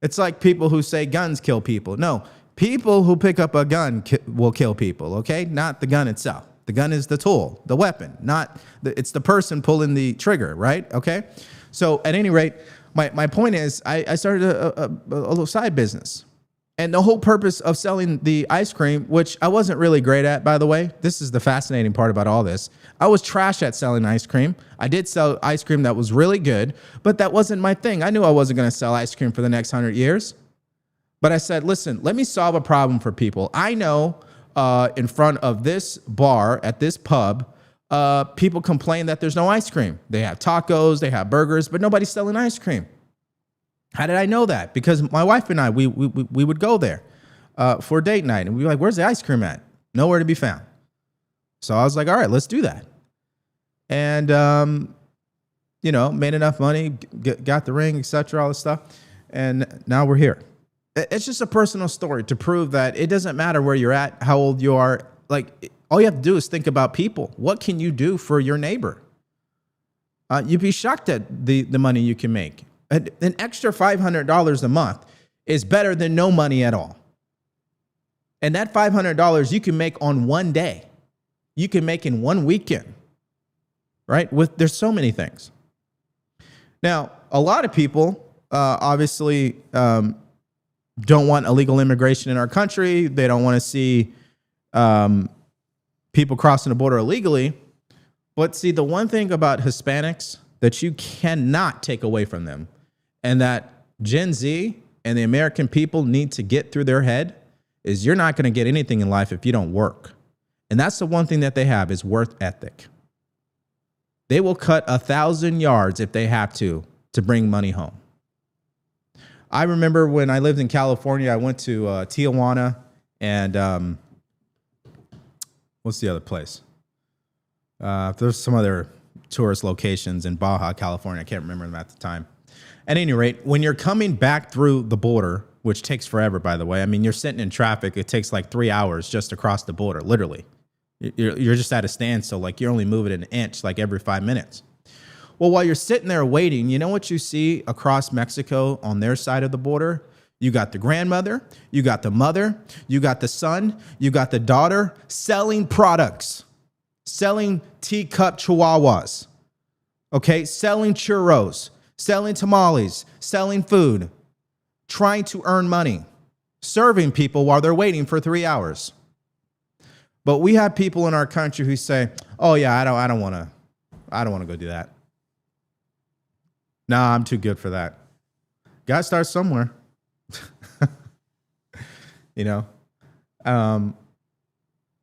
It's like people who say guns kill people. No, people who pick up a gun will kill people, okay? Not the gun itself. The gun is the tool, the weapon, it's the person pulling the trigger, right? Okay? So at any rate, my point is I started a little side business. And the whole purpose of selling the ice cream, which I wasn't really great at, by the way, this is the fascinating part about all this. I was trash at selling ice cream. I did sell ice cream that was really good, but that wasn't my thing. I knew I wasn't going to sell ice cream for the next 100 years. But I said, listen, let me solve a problem for people. I know in front of this bar at this pub, people complain that there's no ice cream. They have tacos, they have burgers, but nobody's selling ice cream. How did I know that? Because my wife and I, we would go there for a date night, and we'd be like, where's the ice cream at? Nowhere to be found. So I was like, all right, let's do that. And, made enough money, got the ring, etc., all this stuff. And now we're here. It's just a personal story to prove that it doesn't matter where you're at, how old you are. Like, all you have to do is think about people. What can you do for your neighbor? You'd be shocked at the money you can make. An extra $500 a month is better than no money at all. And that $500 you can make on one day. You can make in one weekend, right? There's so many things. Now, a lot of people obviously don't want illegal immigration in our country. They don't want to see people crossing the border illegally. But see, the one thing about Hispanics that you cannot take away from them, and that Gen Z and the American people need to get through their head, is you're not going to get anything in life if you don't work. And that's the one thing that they have is work ethic. They will cut 1,000 yards if they have to bring money home. I remember when I lived in California, I went to Tijuana and what's the other place? There's some other tourist locations in Baja, California. I can't remember them at the time. At any rate, when you're coming back through the border, which takes forever, by the way. I mean, you're sitting in traffic. It takes like 3 hours just to cross the border, literally. You're just at a standstill. Like you're only moving an inch like every 5 minutes. Well, while you're sitting there waiting, you know what you see across Mexico on their side of the border? You got the grandmother, you got the mother, you got the son, you got the daughter selling products. selling teacup chihuahuas, okay, selling churros, selling tamales, selling food, trying to earn money, serving people while they're waiting for 3 hours. But we have people in our country who say, "Oh yeah, I don't want to go do that. Nah, I'm too good for that." Got to start somewhere. You know,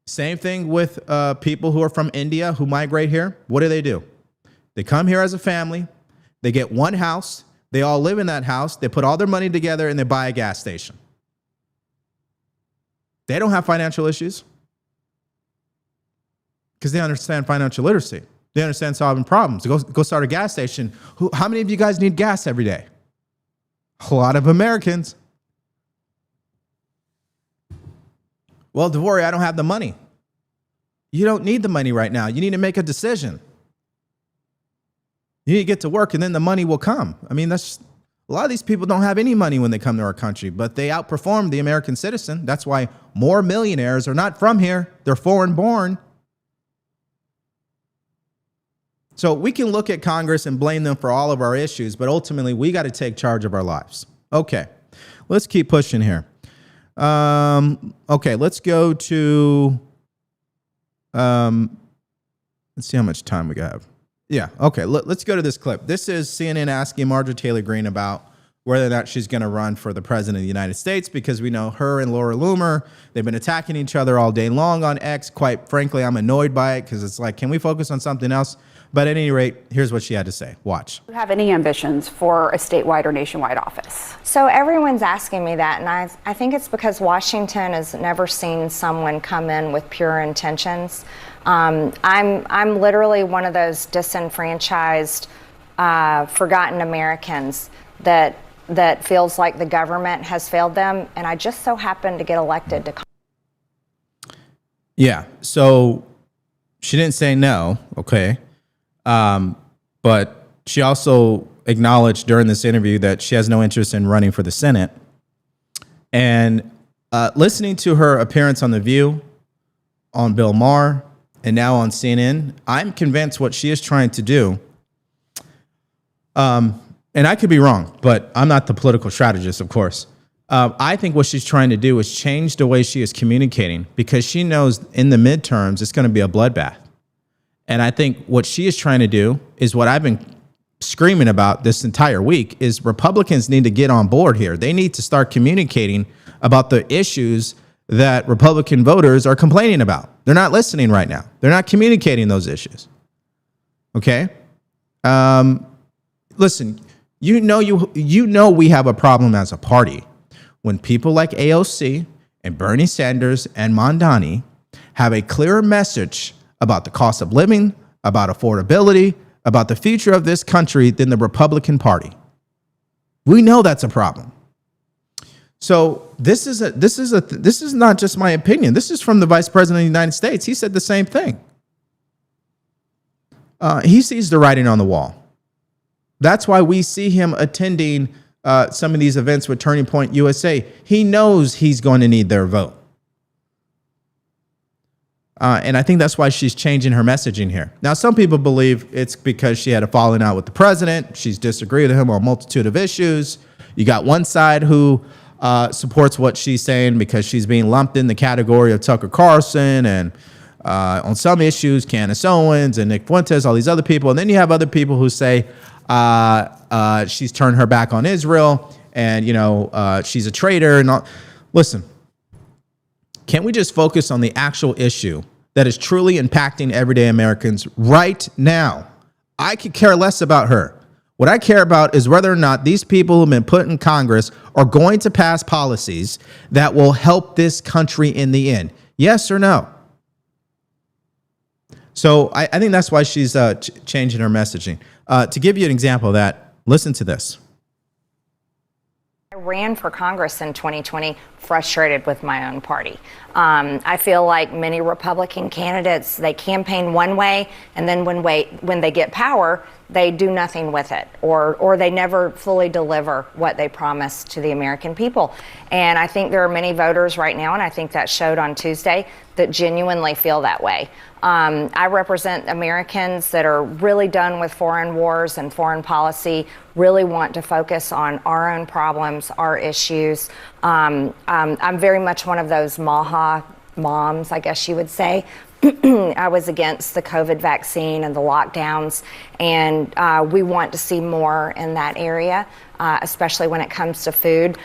same thing with people who are from India who migrate here. What do? They come here as a family. They get one house. They all live in that house. They put all their money together and they buy a gas station. They don't have financial issues because they understand financial literacy. They understand solving problems. Go start a gas station. How many of you guys need gas every day? A lot of Americans. Well, DeVory, I don't have the money. You don't need the money right now. You need to make a decision. You need to get to work and then the money will come. I mean, a lot of these people don't have any money when they come to our country, but they outperform the American citizen. That's why more millionaires are not from here. They're foreign born. So we can look at Congress and blame them for all of our issues, but ultimately we got to take charge of our lives. Okay, let's keep pushing here. Okay, let's go to, let's see how much time we have. Yeah, okay, let's go to this clip. This is CNN asking Marjorie Taylor Greene about whether or not she's going to run for the president of the United States, because we know her and Laura Loomer, they've been attacking each other all day long on X. Quite frankly, I'm annoyed by it because it's like, can we focus on something else? But at any rate, here's what she had to say. Watch. Do you have any ambitions for a statewide or nationwide office? So everyone's asking me that, and I think it's because Washington has never seen someone come in with pure intentions. I'm literally one of those disenfranchised, forgotten Americans that feels like the government has failed them, and I just so happened to get elected to. Yeah, so she didn't say no, okay. But she also acknowledged during this interview that she has no interest in running for the Senate. And listening to her appearance on The View, on Bill Maher, and now on CNN, I'm convinced what she is trying to do, and I could be wrong, but I'm not the political strategist, of course. I think what she's trying to do is change the way she is communicating, because she knows in the midterms it's going to be a bloodbath. And I think what she is trying to do is what I've been screaming about this entire week is Republicans need to get on board here. They need to start communicating about the issues that Republican voters are complaining about. They're not listening right now. They're not communicating those issues. Okay? Listen, you know we have a problem as a party when people like AOC and Bernie Sanders and Mamdani have a clearer message about the cost of living, about affordability, about the future of this country than the Republican Party. We know that's a problem. So this is not just my opinion. This is from the Vice President of the United States. He said the same thing. He sees the writing on the wall. That's why we see him attending some of these events with Turning Point USA. He knows he's going to need their vote. And I think that's why she's changing her messaging here. Now, some people believe it's because she had a falling out with the president. She's disagreed with him on a multitude of issues. You got one side who supports what she's saying because she's being lumped in the category of Tucker Carlson, and on some issues, Candace Owens and Nick Fuentes, all these other people. And then you have other people who say she's turned her back on Israel, and she's a traitor and all. Listen. Can't we just focus on the actual issue that is truly impacting everyday Americans right now? I could care less about her. What I care about is whether or not these people who've been put in Congress are going to pass policies that will help this country in the end. Yes or no? So I think that's why she's changing her messaging. To give you an example of that, listen to this. I ran for Congress in 2020 frustrated with my own party. I feel like many Republican candidates, they campaign one way, and then when they get power, they do nothing with it, or they never fully deliver what they promise to the American people. And I think there are many voters right now, and I think that showed on Tuesday, that genuinely feel that way. I represent Americans that are really done with foreign wars and foreign policy, really want to focus on our own problems, our issues. I'm very much one of those MAHA moms, I guess you would say. I was against the COVID vaccine and the lockdowns, and we want to see more in that area, especially when it comes to food.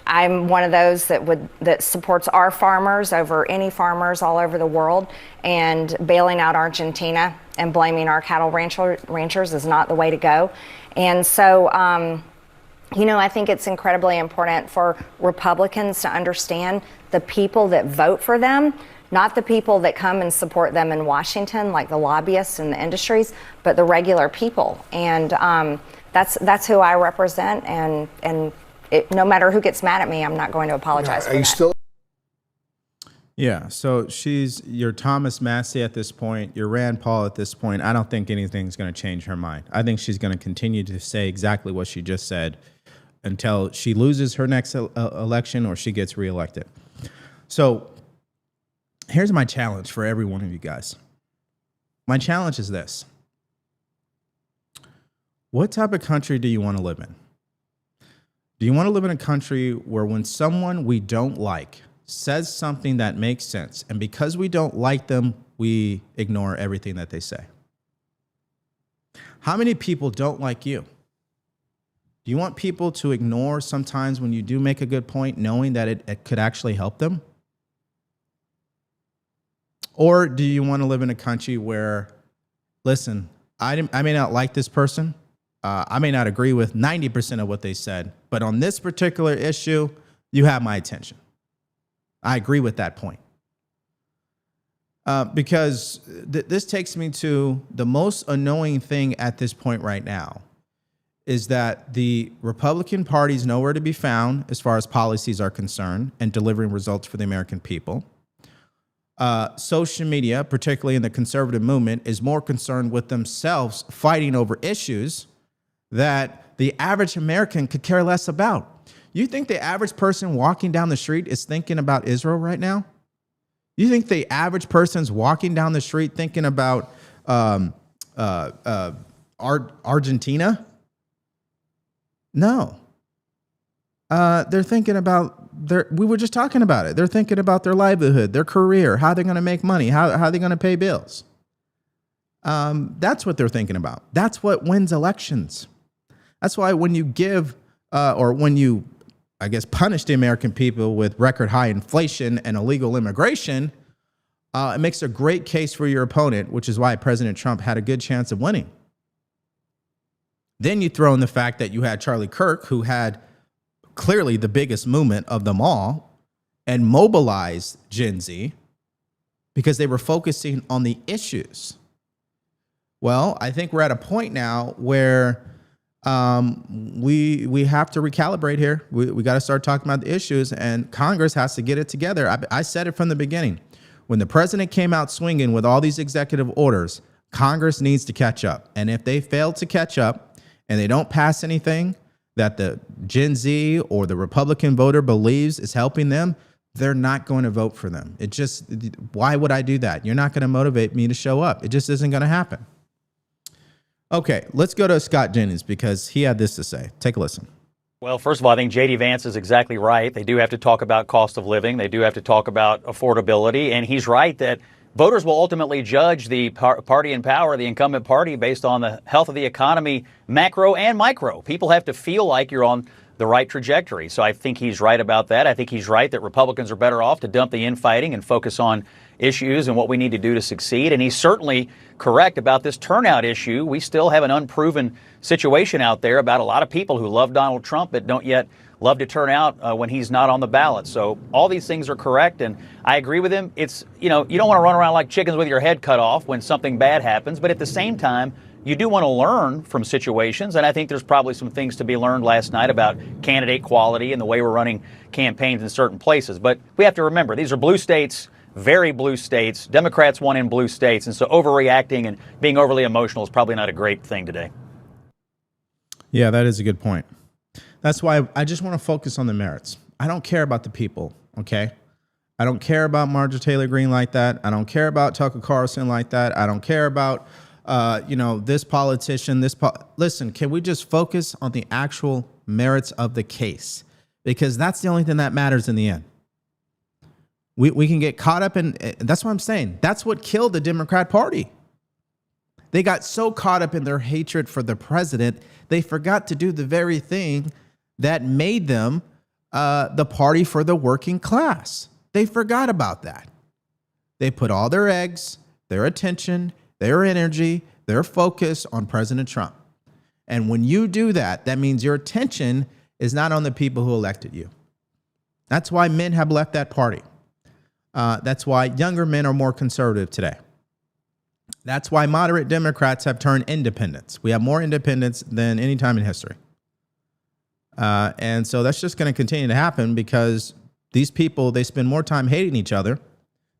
I'm one of those that supports our farmers over any farmers all over the world, and bailing out Argentina and blaming our cattle ranchers is not the way to go. And so, I think it's incredibly important for Republicans to understand the people that vote for them, not the people that come and support them in Washington, like the lobbyists and the industries, but the regular people. And that's who I represent. And no matter who gets mad at me, I'm not going to apologize for that. Yeah, so she's your Thomas Massey at this point, your Rand Paul at this point. I don't think anything's going to change her mind. I think she's going to continue to say exactly what she just said until she loses her next election or she gets reelected. So here's my challenge for every one of you guys. My challenge is this. What type of country do you want to live in? Do you want to live in a country where when someone we don't like says something that makes sense, and because we don't like them, we ignore everything that they say? How many people don't like you? Do you want people to ignore sometimes when you do make a good point, knowing that it could actually help them? Or do you want to live in a country where, listen, I may not like this person. I may not agree with 90% of what they said, but on this particular issue, you have my attention. I agree with that point. Because this takes me to the most annoying thing at this point right now is that the Republican Party is nowhere to be found as far as policies are concerned and delivering results for the American people. Social media, particularly in the conservative movement, is more concerned with themselves fighting over issues that the average American could care less about. You think the average person walking down the street is thinking about Israel right now? You think the average person's walking down the street thinking about Argentina? No. They're thinking about we were just talking about it. They're thinking about their livelihood, their career, how they're going to make money, how they're going to pay bills. That's what they're thinking about. That's what wins elections. That's why when you give or when you, I guess, punish the American people with record high inflation and illegal immigration, it makes a great case for your opponent, which is why President Trump had a good chance of winning. Then you throw in the fact that you had Charlie Kirk, who had clearly the biggest movement of them all and mobilized Gen Z because they were focusing on the issues. Well, I think we're at a point now where we have to recalibrate here. We got to start talking about the issues, and Congress has to get it together. I said it from the beginning. When the president came out swinging with all these executive orders, Congress needs to catch up. And if they fail to catch up and they don't pass anything that the Gen Z or the Republican voter believes is helping them, they're not going to vote for them. Why would I do that? You're not going to motivate me to show up. It just isn't going to happen. Okay, let's go to Scott Jennings because he had this to say. Take a listen. Well, first of all, I think J.D. Vance is exactly right. They do have to talk about cost of living. They do have to talk about affordability. And he's right that voters will ultimately judge the party in power, the incumbent party, based on the health of the economy, macro and micro. People have to feel like you're on the right trajectory. So I think he's right about that. I think he's right that Republicans are better off to dump the infighting and focus on issues and what we need to do to succeed. And he's certainly correct about this turnout issue. We still have an unproven situation out there about a lot of people who love Donald Trump but don't yet love to turn out when he's not on the ballot. So all these things are correct, and I agree with him. It's, you don't want to run around like chickens with your head cut off when something bad happens, but at the same time, you do want to learn from situations, and I think there's probably some things to be learned last night about candidate quality and the way we're running campaigns in certain places. But we have to remember, these are blue states. very blue states. Democrats won in blue states. And so overreacting and being overly emotional is probably not a great thing today. Yeah, that is a good point. That's why I just want to focus on the merits. I don't care about the people, okay? I don't care about Marjorie Taylor Greene like that. I don't care about Tucker Carlson like that. I don't care about, this politician, listen, can we just focus on the actual merits of the case? Because that's the only thing that matters in the end. We can get caught up in, that's what I'm saying. That's what killed the Democrat Party. They got so caught up in their hatred for the president, they forgot to do the very thing that made them the party for the working class. They forgot about that. They put all their eggs, their attention, their energy, their focus on President Trump. And when you do that, that means your attention is not on the people who elected you. That's why men have left that party. That's why younger men are more conservative today. That's why moderate Democrats have turned independents. We have more independents than any time in history. And so that's just going to continue to happen because these people, they spend more time hating each other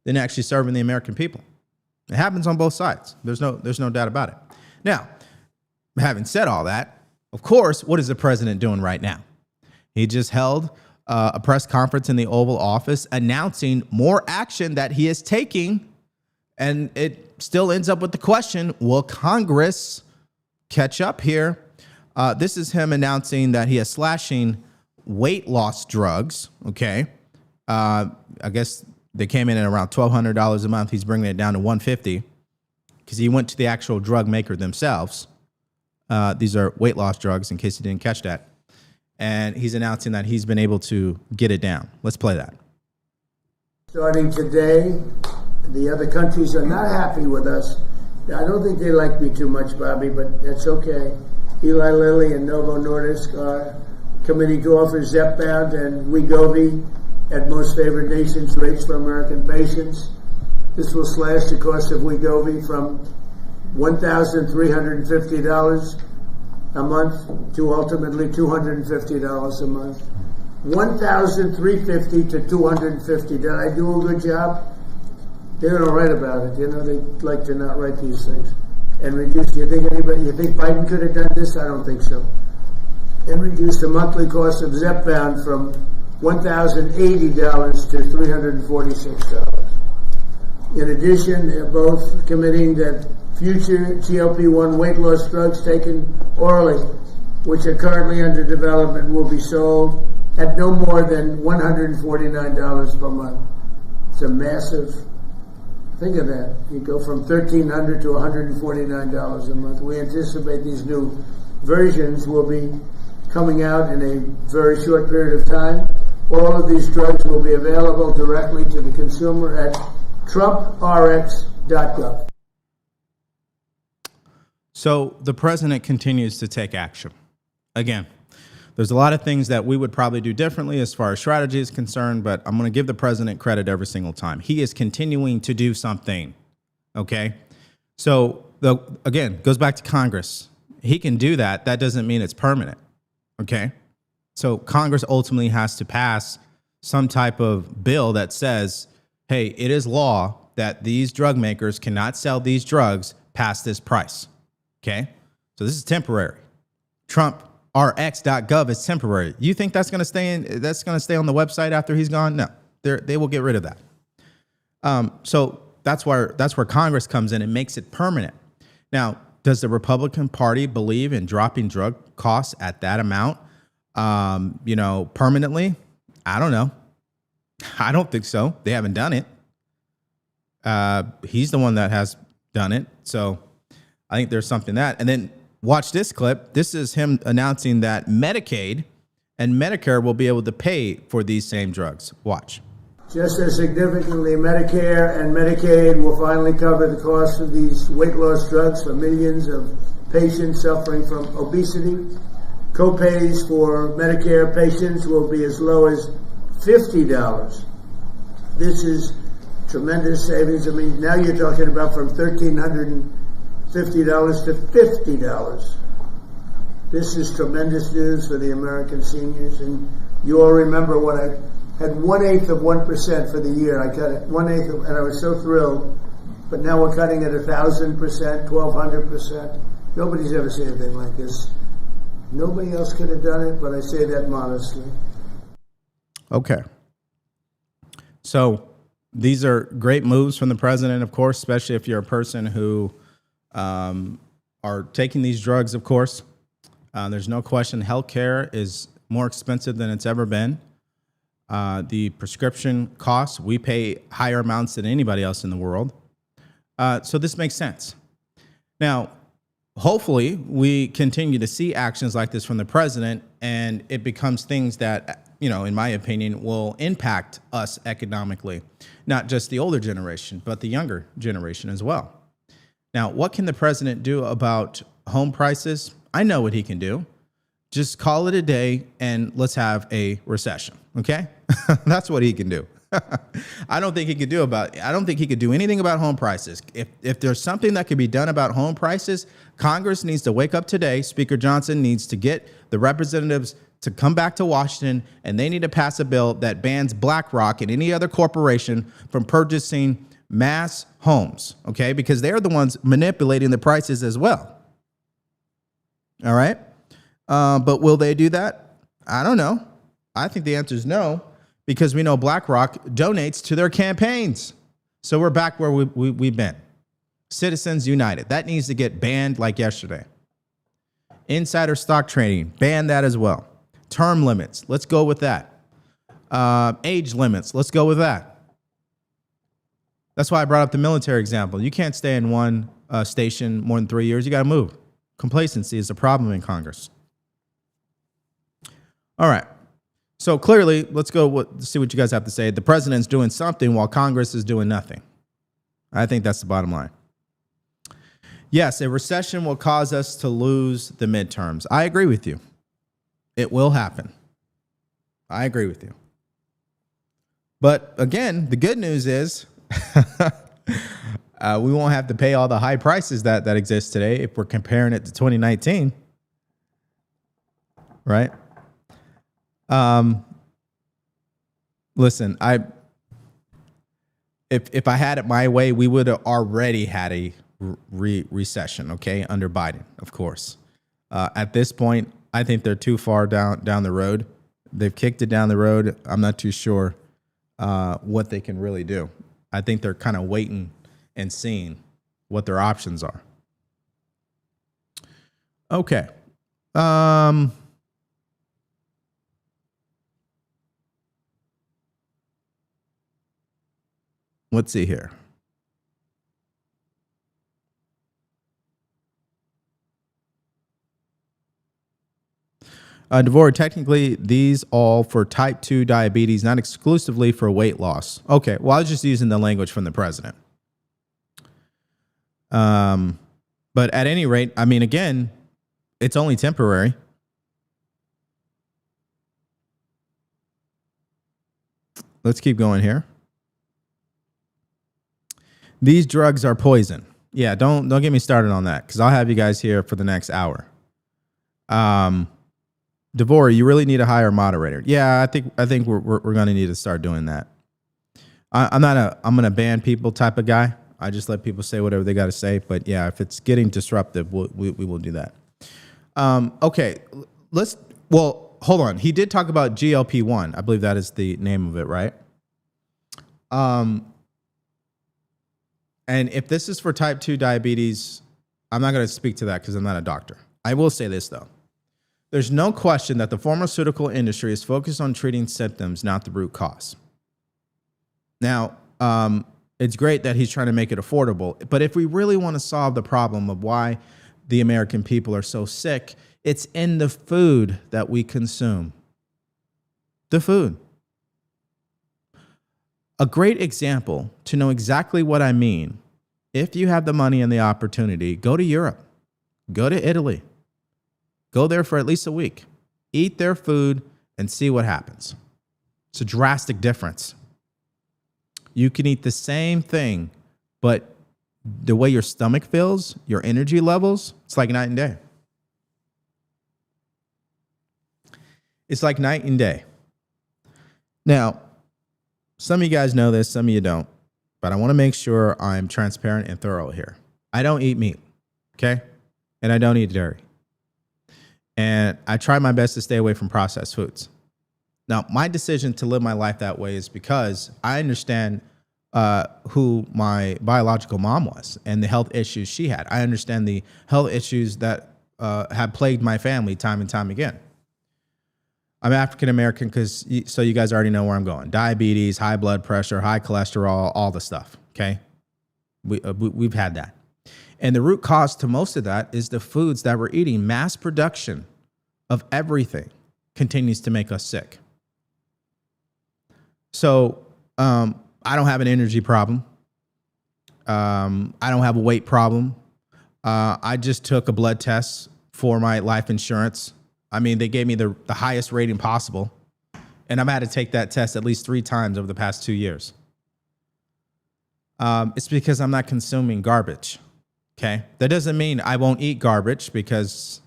than actually serving the American people. It happens on both sides. There's no doubt about it. Now, having said all that, of course, what is the president doing right now? He just held a press conference in the Oval Office announcing more action that he is taking. And it still ends up with the question, will Congress catch up here? This is him announcing that he is slashing weight loss drugs. Okay. I guess they came in at around $1,200 a month. He's bringing it down to $150 because he went to the actual drug maker themselves. These are weight loss drugs, in case you didn't catch that. And he's announcing that he's been able to get it down. Let's play that. Starting today, the other countries are not happy with us. I don't think they like me too much, Bobby, but that's okay. Eli Lilly and Novo Nordisk are committing to offer Zepbound and Wegovy at most favored nations rates for American patients. This will slash the cost of Wegovy from $1,350 a month to ultimately $250 a month. $1,350 to $250. Did I do a good job? They're going to write about it. You know, they like to not write these things. And reduce, you think Biden could have done this? I don't think so. And reduce the monthly cost of Zepbound from $1,080 to $346. In addition, they're both committing that future GLP-1 weight loss drugs taken orally, which are currently under development, will be sold at no more than $149 per month. It's a massive, think of that. You go from $1,300 to $149 a month. We anticipate these new versions will be coming out in a very short period of time. All of these drugs will be available directly to the consumer at TrumpRx.gov. So the president continues to take action. Again, there's a lot of things that we would probably do differently as far as strategy is concerned, but I'm going to give the president credit every single time. He is continuing to do something, okay? So, again, goes back to Congress. He can do that. That doesn't mean it's permanent, okay? So Congress ultimately has to pass some type of bill that says, hey, it is law that these drug makers cannot sell these drugs past this price, okay? So this is temporary. TrumpRx.gov is temporary. You think that's going to stay in? That's going to stay on the website after he's gone? No, they will get rid of that. So that's where Congress comes in and makes it permanent. Now, does the Republican Party believe in dropping drug costs at that amount? Permanently? I don't know. I don't think so. They haven't done it. He's the one that has done it. So I think there's something that. And then watch this clip. This is him announcing that Medicaid and Medicare will be able to pay for these same drugs. Watch. Just as significantly, Medicare and Medicaid will finally cover the cost of these weight loss drugs for millions of patients suffering from obesity. Co-pays for Medicare patients will be as low as $50. This is tremendous savings. I mean, now you're talking about from $1,350 to $50. This is tremendous news for the American seniors. And you all remember what I had 1/8 of 1% for the year. I cut it 1/8, and I was so thrilled. But now we're cutting it 1,000%, 1,200%. Nobody's ever seen anything like this. Nobody else could have done it, but I say that modestly. Okay. So these are great moves from the president, of course, especially if you're a person who are taking these drugs, of course. There's no question healthcare is more expensive than it's ever been. The prescription costs, we pay higher amounts than anybody else in the world. So this makes sense. Now, hopefully, we continue to see actions like this from the president, and it becomes things that, you know, in my opinion, will impact us economically, not just the older generation, but the younger generation as well. Now, what can the president do about home prices? I know what he can do. Just call it a day and let's have a recession. Okay, that's what he can do. I don't think he could do anything about home prices. If there's something that could be done about home prices, Congress needs to wake up today. Speaker Johnson needs to get the representatives to come back to Washington, and they need to pass a bill that bans BlackRock and any other corporation from purchasing mass homes, okay? Because they're the ones manipulating the prices as well. All right? But will they do that? I don't know. I think the answer is no, because we know BlackRock donates to their campaigns. So we're back where we've been. Citizens United. That needs to get banned like yesterday. Insider stock trading. Ban that as well. Term limits. Let's go with that. Age limits. Let's go with that. That's why I brought up the military example. You can't stay in one station more than 3 years. You got to move. Complacency is a problem in Congress. All right. So clearly, let's go see what you guys have to say. The president's doing something while Congress is doing nothing. I think that's the bottom line. Yes, a recession will cause us to lose the midterms. I agree with you. It will happen. I agree with you. But again, the good news is we won't have to pay all the high prices that exist today if we're comparing it to 2019. Right? Listen, if I had it my way, we would have already had a recession, okay, under Biden, of course. At this point, I think they're too far down the road. They've kicked it down the road. I'm not too sure what they can really do. I think they're kind of waiting and seeing what their options are. Okay. Let's see here. DeVory, technically, these all for type 2 diabetes, not exclusively for weight loss. Okay, well, I was just using the language from the president. But at any rate, I mean, again, it's only temporary. Let's keep going here. These drugs are poison. Yeah, don't get me started on that, because I'll have you guys here for the next hour. DeVory, you really need a higher moderator. Yeah, I think we're going to need to start doing that. I'm going to ban people type of guy. I just let people say whatever they got to say. But yeah, if it's getting disruptive, we will do that. Okay, well, hold on. He did talk about GLP-1. I believe that is the name of it, right? And if this is for type 2 diabetes, I'm not going to speak to that because I'm not a doctor. I will say this, though. There's no question that the pharmaceutical industry is focused on treating symptoms, not the root cause. Now, it's great that he's trying to make it affordable, but if we really want to solve the problem of why the American people are so sick, it's in the food that we consume. The food. A great example to know exactly what I mean, if you have the money and the opportunity, go to Europe, go to Italy. Go there for at least a week. Eat their food and see what happens. It's a drastic difference. You can eat the same thing, but the way your stomach feels, your energy levels, it's like night and day. It's like night and day. Now, some of you guys know this, some of you don't, but I want to make sure I'm transparent and thorough here. I don't eat meat, okay? And I don't eat dairy. And I try my best to stay away from processed foods. Now, my decision to live my life that way is because I understand who my biological mom was and the health issues she had. I understand the health issues that have plagued my family time and time again. I'm African American so you guys already know where I'm going. Diabetes, high blood pressure, high cholesterol, all the stuff, okay? We've had that. And the root cause to most of that is the foods that we're eating. Mass production of everything continues to make us sick. So I don't have an energy problem. I don't have a weight problem. I just took a blood test for my life insurance. I mean, they gave me the highest rating possible, and I've had to take that test at least 3 times over the past 2 years. It's because I'm not consuming garbage, okay? That doesn't mean I won't eat garbage because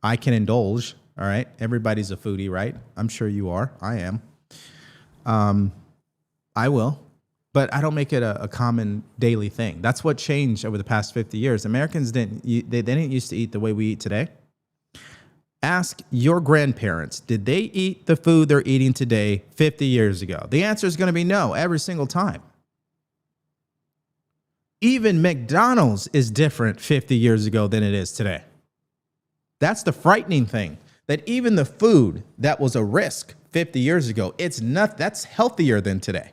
I can indulge, all right? Everybody's a foodie, right? I'm sure you are. I am. I will, but I don't make it a common daily thing. That's what changed over the past 50 years. Americans didn't used to eat the way we eat today. Ask your grandparents, did they eat the food they're eating today 50 years ago? The answer is going to be no every single time. Even McDonald's is different 50 years ago than it is today. That's the frightening thing, that even the food that was a risk 50 years ago, that's healthier than today.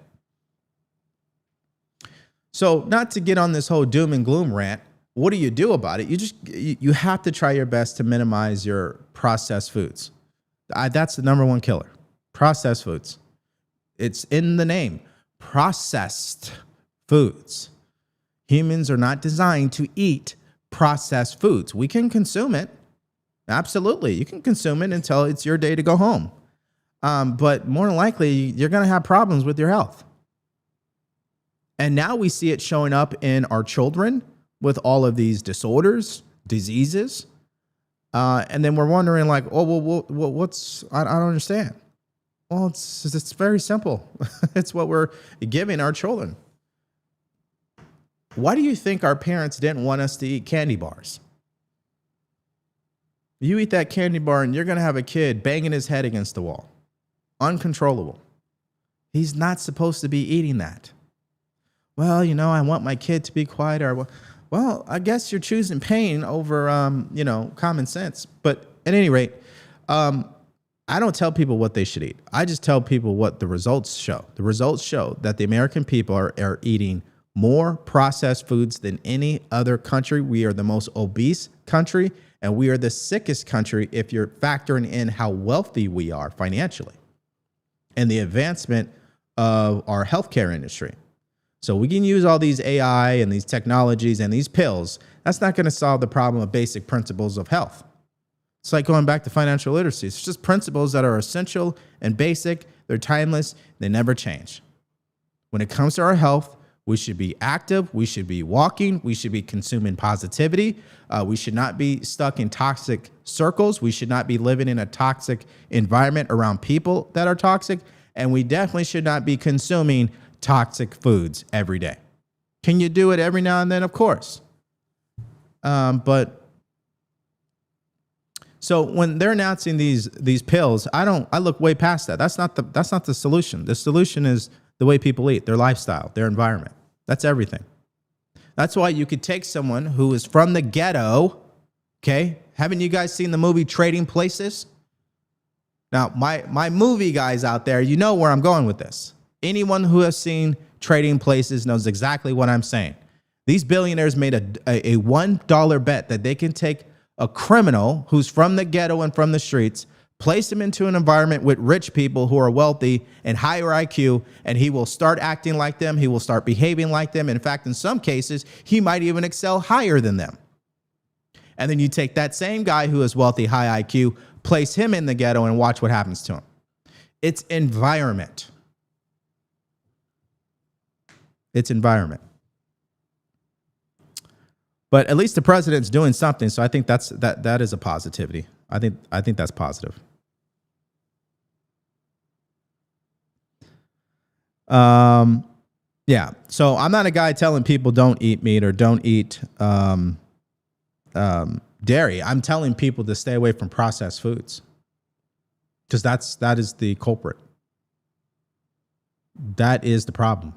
So not to get on this whole doom and gloom rant, what do you do about it? You have to try your best to minimize your processed foods. That's the number one killer. Processed foods. It's in the name. Processed foods. Humans are not designed to eat processed foods. We can consume it. Absolutely. You can consume it until it's your day to go home. But more than likely, you're going to have problems with your health. And now we see it showing up in our children with all of these disorders, diseases. And then we're wondering like, oh, well, I don't understand. Well, it's very simple. It's what we're giving our children. Why do you think our parents didn't want us to eat candy bars? You eat that candy bar and you're going to have a kid banging his head against the wall. Uncontrollable. He's not supposed to be eating that. Well, I want my kid to be quiet, or well, I guess you're choosing pain over, common sense. But at any rate, I don't tell people what they should eat. I just tell people what the results show. The results show that the American people are eating more processed foods than any other country. We are the most obese country, and we are the sickest country if you're factoring in how wealthy we are financially and the advancement of our healthcare industry. So we can use all these AI and these technologies and these pills. That's not going to solve the problem of basic principles of health. It's like going back to financial literacy. It's just principles that are essential and basic. They're timeless. They never change. When it comes to our health, we should be active. We should be walking. We should be consuming positivity. We should not be stuck in toxic circles. We should not be living in a toxic environment around people that are toxic. And we definitely should not be consuming toxic foods every day. Can you do it every now and then? Of course. But so when they're announcing these pills, I look way past that. That's not the solution. The solution is the way people eat, their lifestyle, their environment. That's everything. That's why you could take someone who is from the ghetto. Okay. Haven't you guys seen the movie Trading Places? Now, my movie guys out there, you know where I'm going with this. Anyone who has seen Trading Places knows exactly what I'm saying. These billionaires made a $1 bet that they can take a criminal who's from the ghetto and from the streets, place him into an environment with rich people who are wealthy and higher IQ, and he will start acting like them. He will start behaving like them. In fact, in some cases, he might even excel higher than them. And then you take that same guy who is wealthy, high IQ, place him in the ghetto and watch what happens to him. It's environment. It's environment. But at least the president's doing something, so I think that is a positivity. I think that's positive. Yeah. So I'm not a guy telling people don't eat meat or don't eat dairy. I'm telling people to stay away from processed foods because that is the culprit. That is the problem.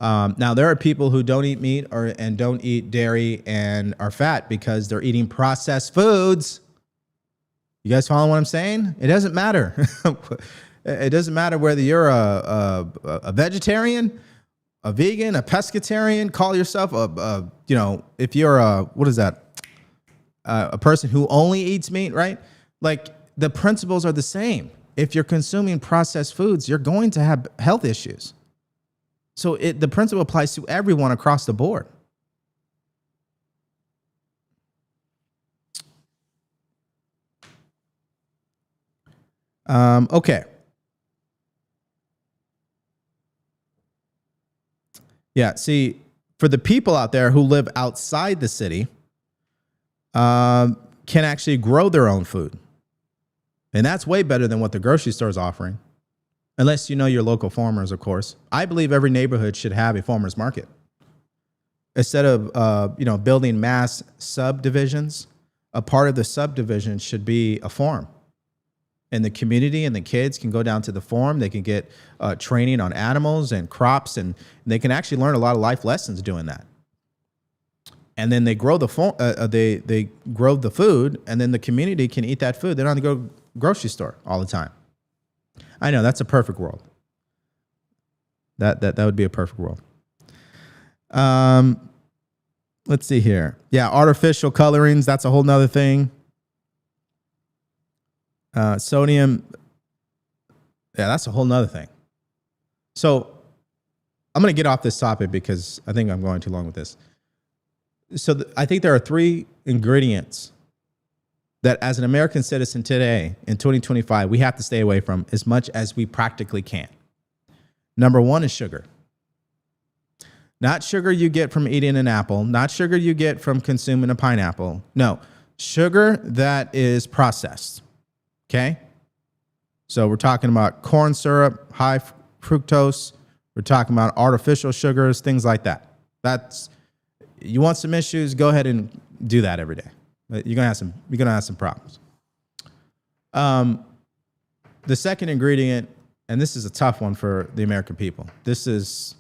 Now there are people who don't eat meat and don't eat dairy and are fat because they're eating processed foods. You guys follow what I'm saying? It doesn't matter. It doesn't matter whether you're a vegetarian, a vegan, a pescatarian. Call yourself if you're a person who only eats meat, right? Like the principles are the same. If you're consuming processed foods, you're going to have health issues. So the principle applies to everyone across the board. Okay. Yeah, see, for the people out there who live outside the city, can actually grow their own food. And that's way better than what the grocery store is offering. Unless you know your local farmers, of course. I believe every neighborhood should have a farmer's market. Instead of building mass subdivisions, a part of the subdivision should be a farm. And the community and the kids can go down to the farm. They can get training on animals and crops, and they can actually learn a lot of life lessons doing that. And then they grow they grow the food, and then the community can eat that food. They don't have to go to the grocery store all the time. I know that's a perfect world. That would be a perfect world. Let's see here. Yeah, artificial colorings. That's a whole nother thing. Sodium. Yeah, that's a whole nother thing. So I'm going to get off this topic because I think I'm going too long with this. So I think there are 3 ingredients that as an American citizen today in 2025, we have to stay away from as much as we practically can. Number 1 is sugar. Not sugar you get from eating an apple, not sugar you get from consuming a pineapple. No, sugar that is processed. Okay? So we're talking about corn syrup, high fructose. We're talking about artificial sugars, things like that. You want some issues, go ahead and do that every day. You're gonna have some problems. The second ingredient, and this is a tough one for the American people. This is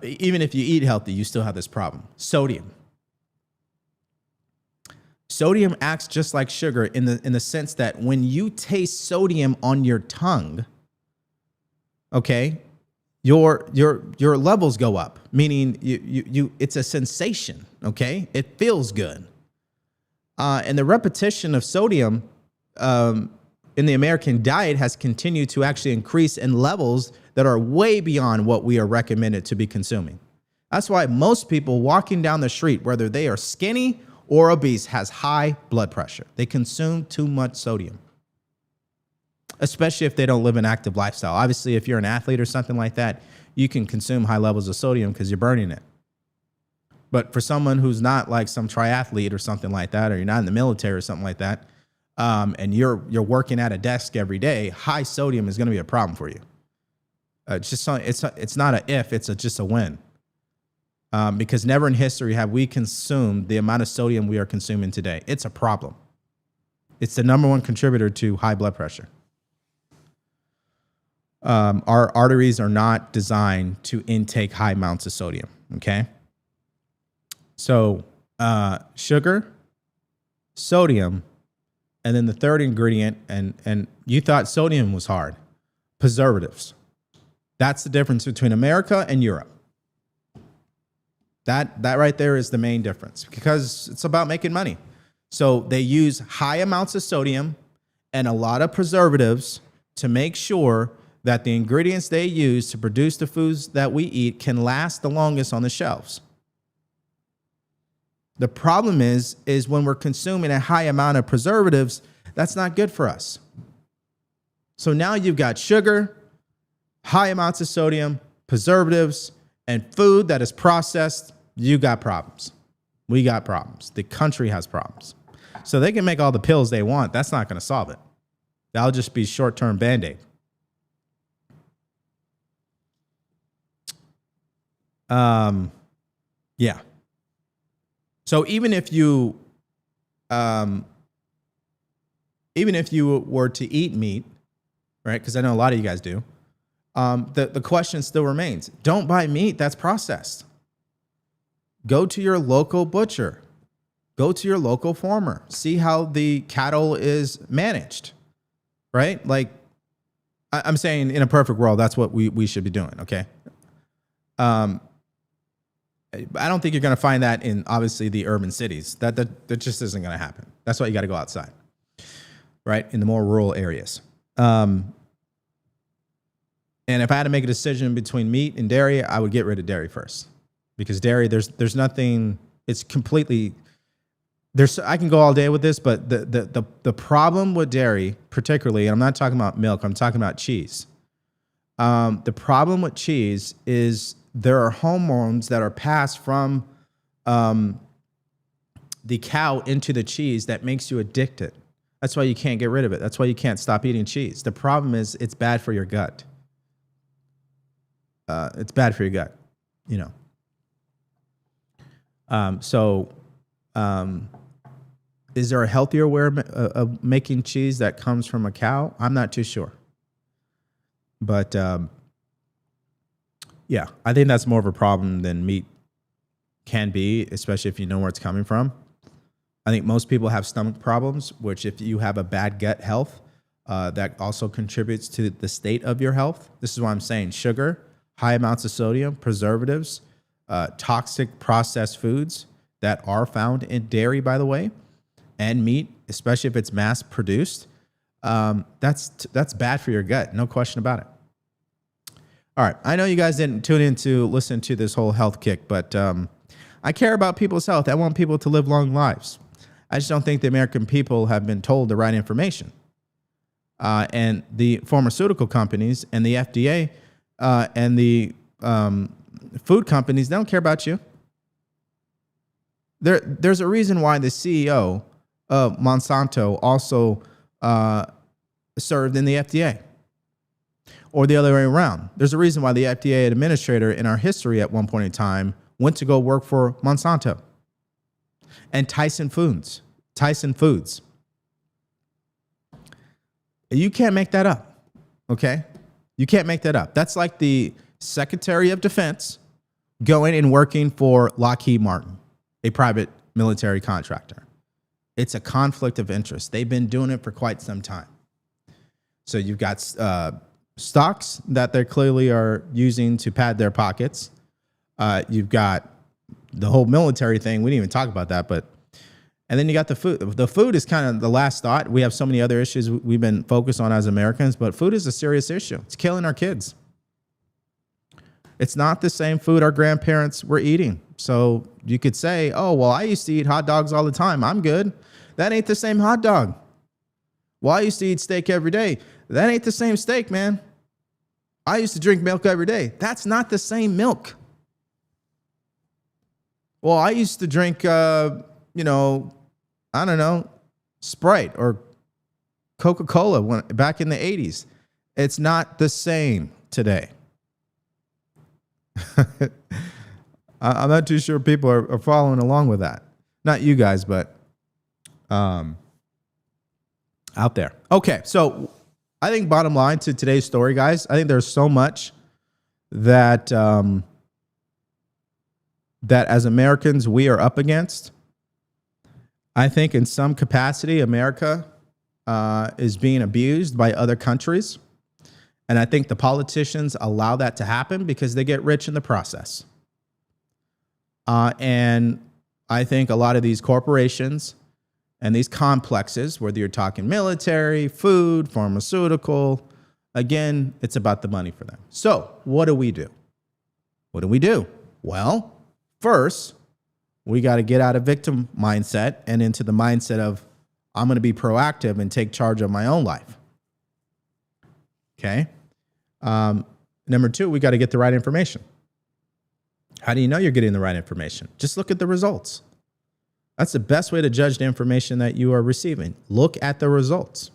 even if you eat healthy, you still have this problem. Sodium. Sodium acts just like sugar in the sense that when you taste sodium on your tongue, okay, your levels go up, meaning it's a sensation, okay? It feels good. And the repetition of sodium in the American diet has continued to actually increase in levels that are way beyond what we are recommended to be consuming. That's why most people walking down the street, whether they are skinny or obese, has high blood pressure. They consume too much sodium, especially if they don't live an active lifestyle. Obviously, if you're an athlete or something like that, you can consume high levels of sodium because you're burning it. But for someone who's not like some triathlete or something like that, or you're not in the military or something like that, and you're working at a desk every day, high sodium is going to be a problem for you. It's not a if, it's just a when. Because never in history have we consumed the amount of sodium we are consuming today. It's a problem. It's the number 1 contributor to high blood pressure. Our arteries are not designed to intake high amounts of sodium, okay? So sugar, sodium, and then the third ingredient, and you thought sodium was hard, preservatives. That's the difference between America and Europe. That right there is the main difference because it's about making money. So they use high amounts of sodium and a lot of preservatives to make sure that the ingredients they use to produce the foods that we eat can last the longest on the shelves. The problem is when we're consuming a high amount of preservatives, that's not good for us. So now you've got sugar, high amounts of sodium, preservatives, and food that is processed. You got problems. We got problems. The country has problems. So they can make all the pills they want. That's not going to solve it. That'll just be short-term Band-Aid. Yeah. So even if you were to eat meat, right? Because I know a lot of you guys do. The question still remains: don't buy meat that's processed. Go to your local butcher. Go to your local farmer. See how the cattle is managed, right? Like I'm saying, in a perfect world, that's what we should be doing. Okay. I don't think you're going to find that in obviously the urban cities. That just isn't going to happen. That's why you got to go outside, right? In the more rural areas. And if I had to make a decision between meat and dairy, I would get rid of dairy first, because dairy, there's nothing. It's completely. I can go all day with this, but the problem with dairy, particularly, and I'm not talking about milk, I'm talking about cheese. The problem with cheese is there are hormones that are passed from the cow into the cheese that makes you addicted. That's why you can't get rid of it. That's why you can't stop eating cheese. The problem is it's bad for your gut. It's bad for your gut, you know. Is there a healthier way of making cheese that comes from a cow? I'm not too sure. But yeah, I think that's more of a problem than meat can be, especially if you know where it's coming from. I think most people have stomach problems, which if you have a bad gut health, that also contributes to the state of your health. This is why I'm saying sugar, high amounts of sodium, preservatives, toxic processed foods that are found in dairy, by the way, and meat, especially if it's mass produced. That's bad for your gut. No question about it. All right. I know you guys didn't tune in to listen to this whole health kick, but I care about people's health. I want people to live long lives. I just don't think the American people have been told the right information. And the pharmaceutical companies and the FDA and the food companies, they don't care about you. There's a reason why the CEO of Monsanto also served in the FDA, or the other way around. There's a reason why the FDA administrator in our history at one point in time went to go work for Monsanto and Tyson Foods. You can't make that up, okay? You can't make that up. That's like the Secretary of Defense going and working for Lockheed Martin, a private military contractor. It's a conflict of interest. They've been doing it for quite some time. So you've got stocks that they clearly are using to pad their pockets. You've got the whole military thing. We didn't even talk about that, and then you got the food. The food is kind of the last thought. We have so many other issues we've been focused on as Americans, but food is a serious issue. It's killing our kids. It's not the same food our grandparents were eating. So you could say, oh, well, I used to eat hot dogs all the time. I'm good. That ain't the same hot dog. Well, I used to eat steak every day. That ain't the same steak, man. I used to drink milk every day. That's not the same milk. Well, I used to drink, I don't know, Sprite or Coca-Cola back in the 80s. It's not the same today. I'm not too sure people are following along with that. Not you guys, but out there. Okay, so I think bottom line to today's story, guys, I think there's so much that that as Americans we are up against. I think in some capacity, America is being abused by other countries. And I think the politicians allow that to happen because they get rich in the process. And I think a lot of these corporations and these complexes, whether you're talking military, food, pharmaceutical, again, it's about the money for them. So what do we do? What do we do? Well, first, we got to get out of victim mindset and into the mindset of, I'm going to be proactive and take charge of my own life. Okay. Number two, we got to get the right information. How do you know you're getting the right information? Just look at the results. That's the best way to judge the information that you are receiving. Look at the results.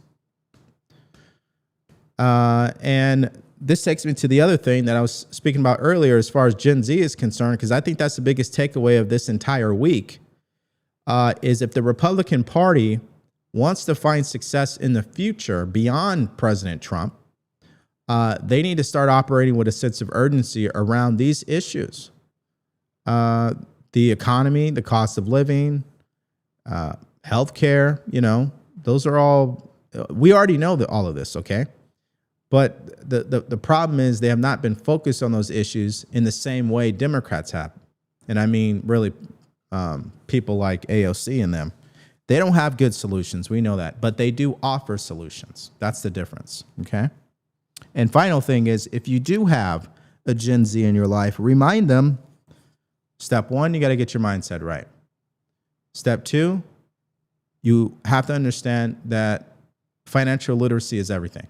And this takes me to the other thing that I was speaking about earlier as far as Gen Z is concerned, because I think that's the biggest takeaway of this entire week, is if the Republican Party wants to find success in the future beyond President Trump, they need to start operating with a sense of urgency around these issues. The economy, the cost of living, healthcare, those are all, we already know all of this, okay? But the problem is they have not been focused on those issues in the same way Democrats have. And I mean, really, people like AOC and them. They don't have good solutions. We know that. But they do offer solutions. That's the difference, okay? And final thing is, if you do have a Gen Z in your life, remind them, step one, you got to get your mindset right. Step two, you have to understand that financial literacy is everything.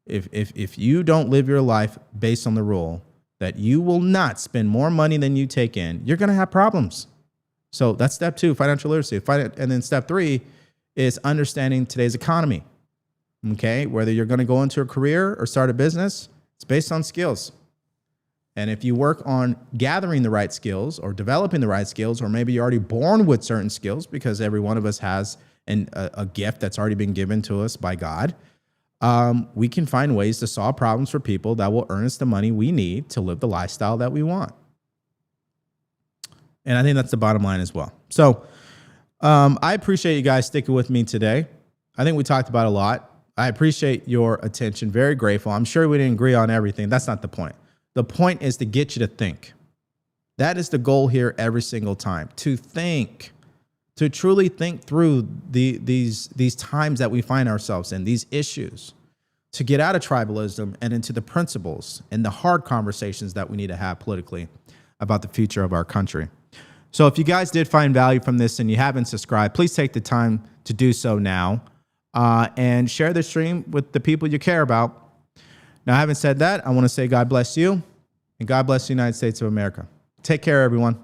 If you don't live your life based on the rule that you will not spend more money than you take in, you're going to have problems. So that's step two, financial literacy. And then step three is understanding today's economy. Okay, whether you're going to go into a career or start a business, it's based on skills. And if you work on gathering the right skills or developing the right skills, or maybe you're already born with certain skills because every one of us has a gift that's already been given to us by God, we can find ways to solve problems for people that will earn us the money we need to live the lifestyle that we want. And I think that's the bottom line as well. So I appreciate you guys sticking with me today. I think we talked about a lot. I appreciate your attention. Very grateful. I'm sure we didn't agree on everything. That's not the point. The point is to get you to think. That is the goal here every single time, to think, to truly think through these times that we find ourselves in, these issues, to get out of tribalism and into the principles and the hard conversations that we need to have politically about the future of our country. So if you guys did find value from this and you haven't subscribed, please take the time to do so now and share the stream with the people you care about. Now, having said that, I want to say God bless you and God bless the United States of America. Take care, everyone.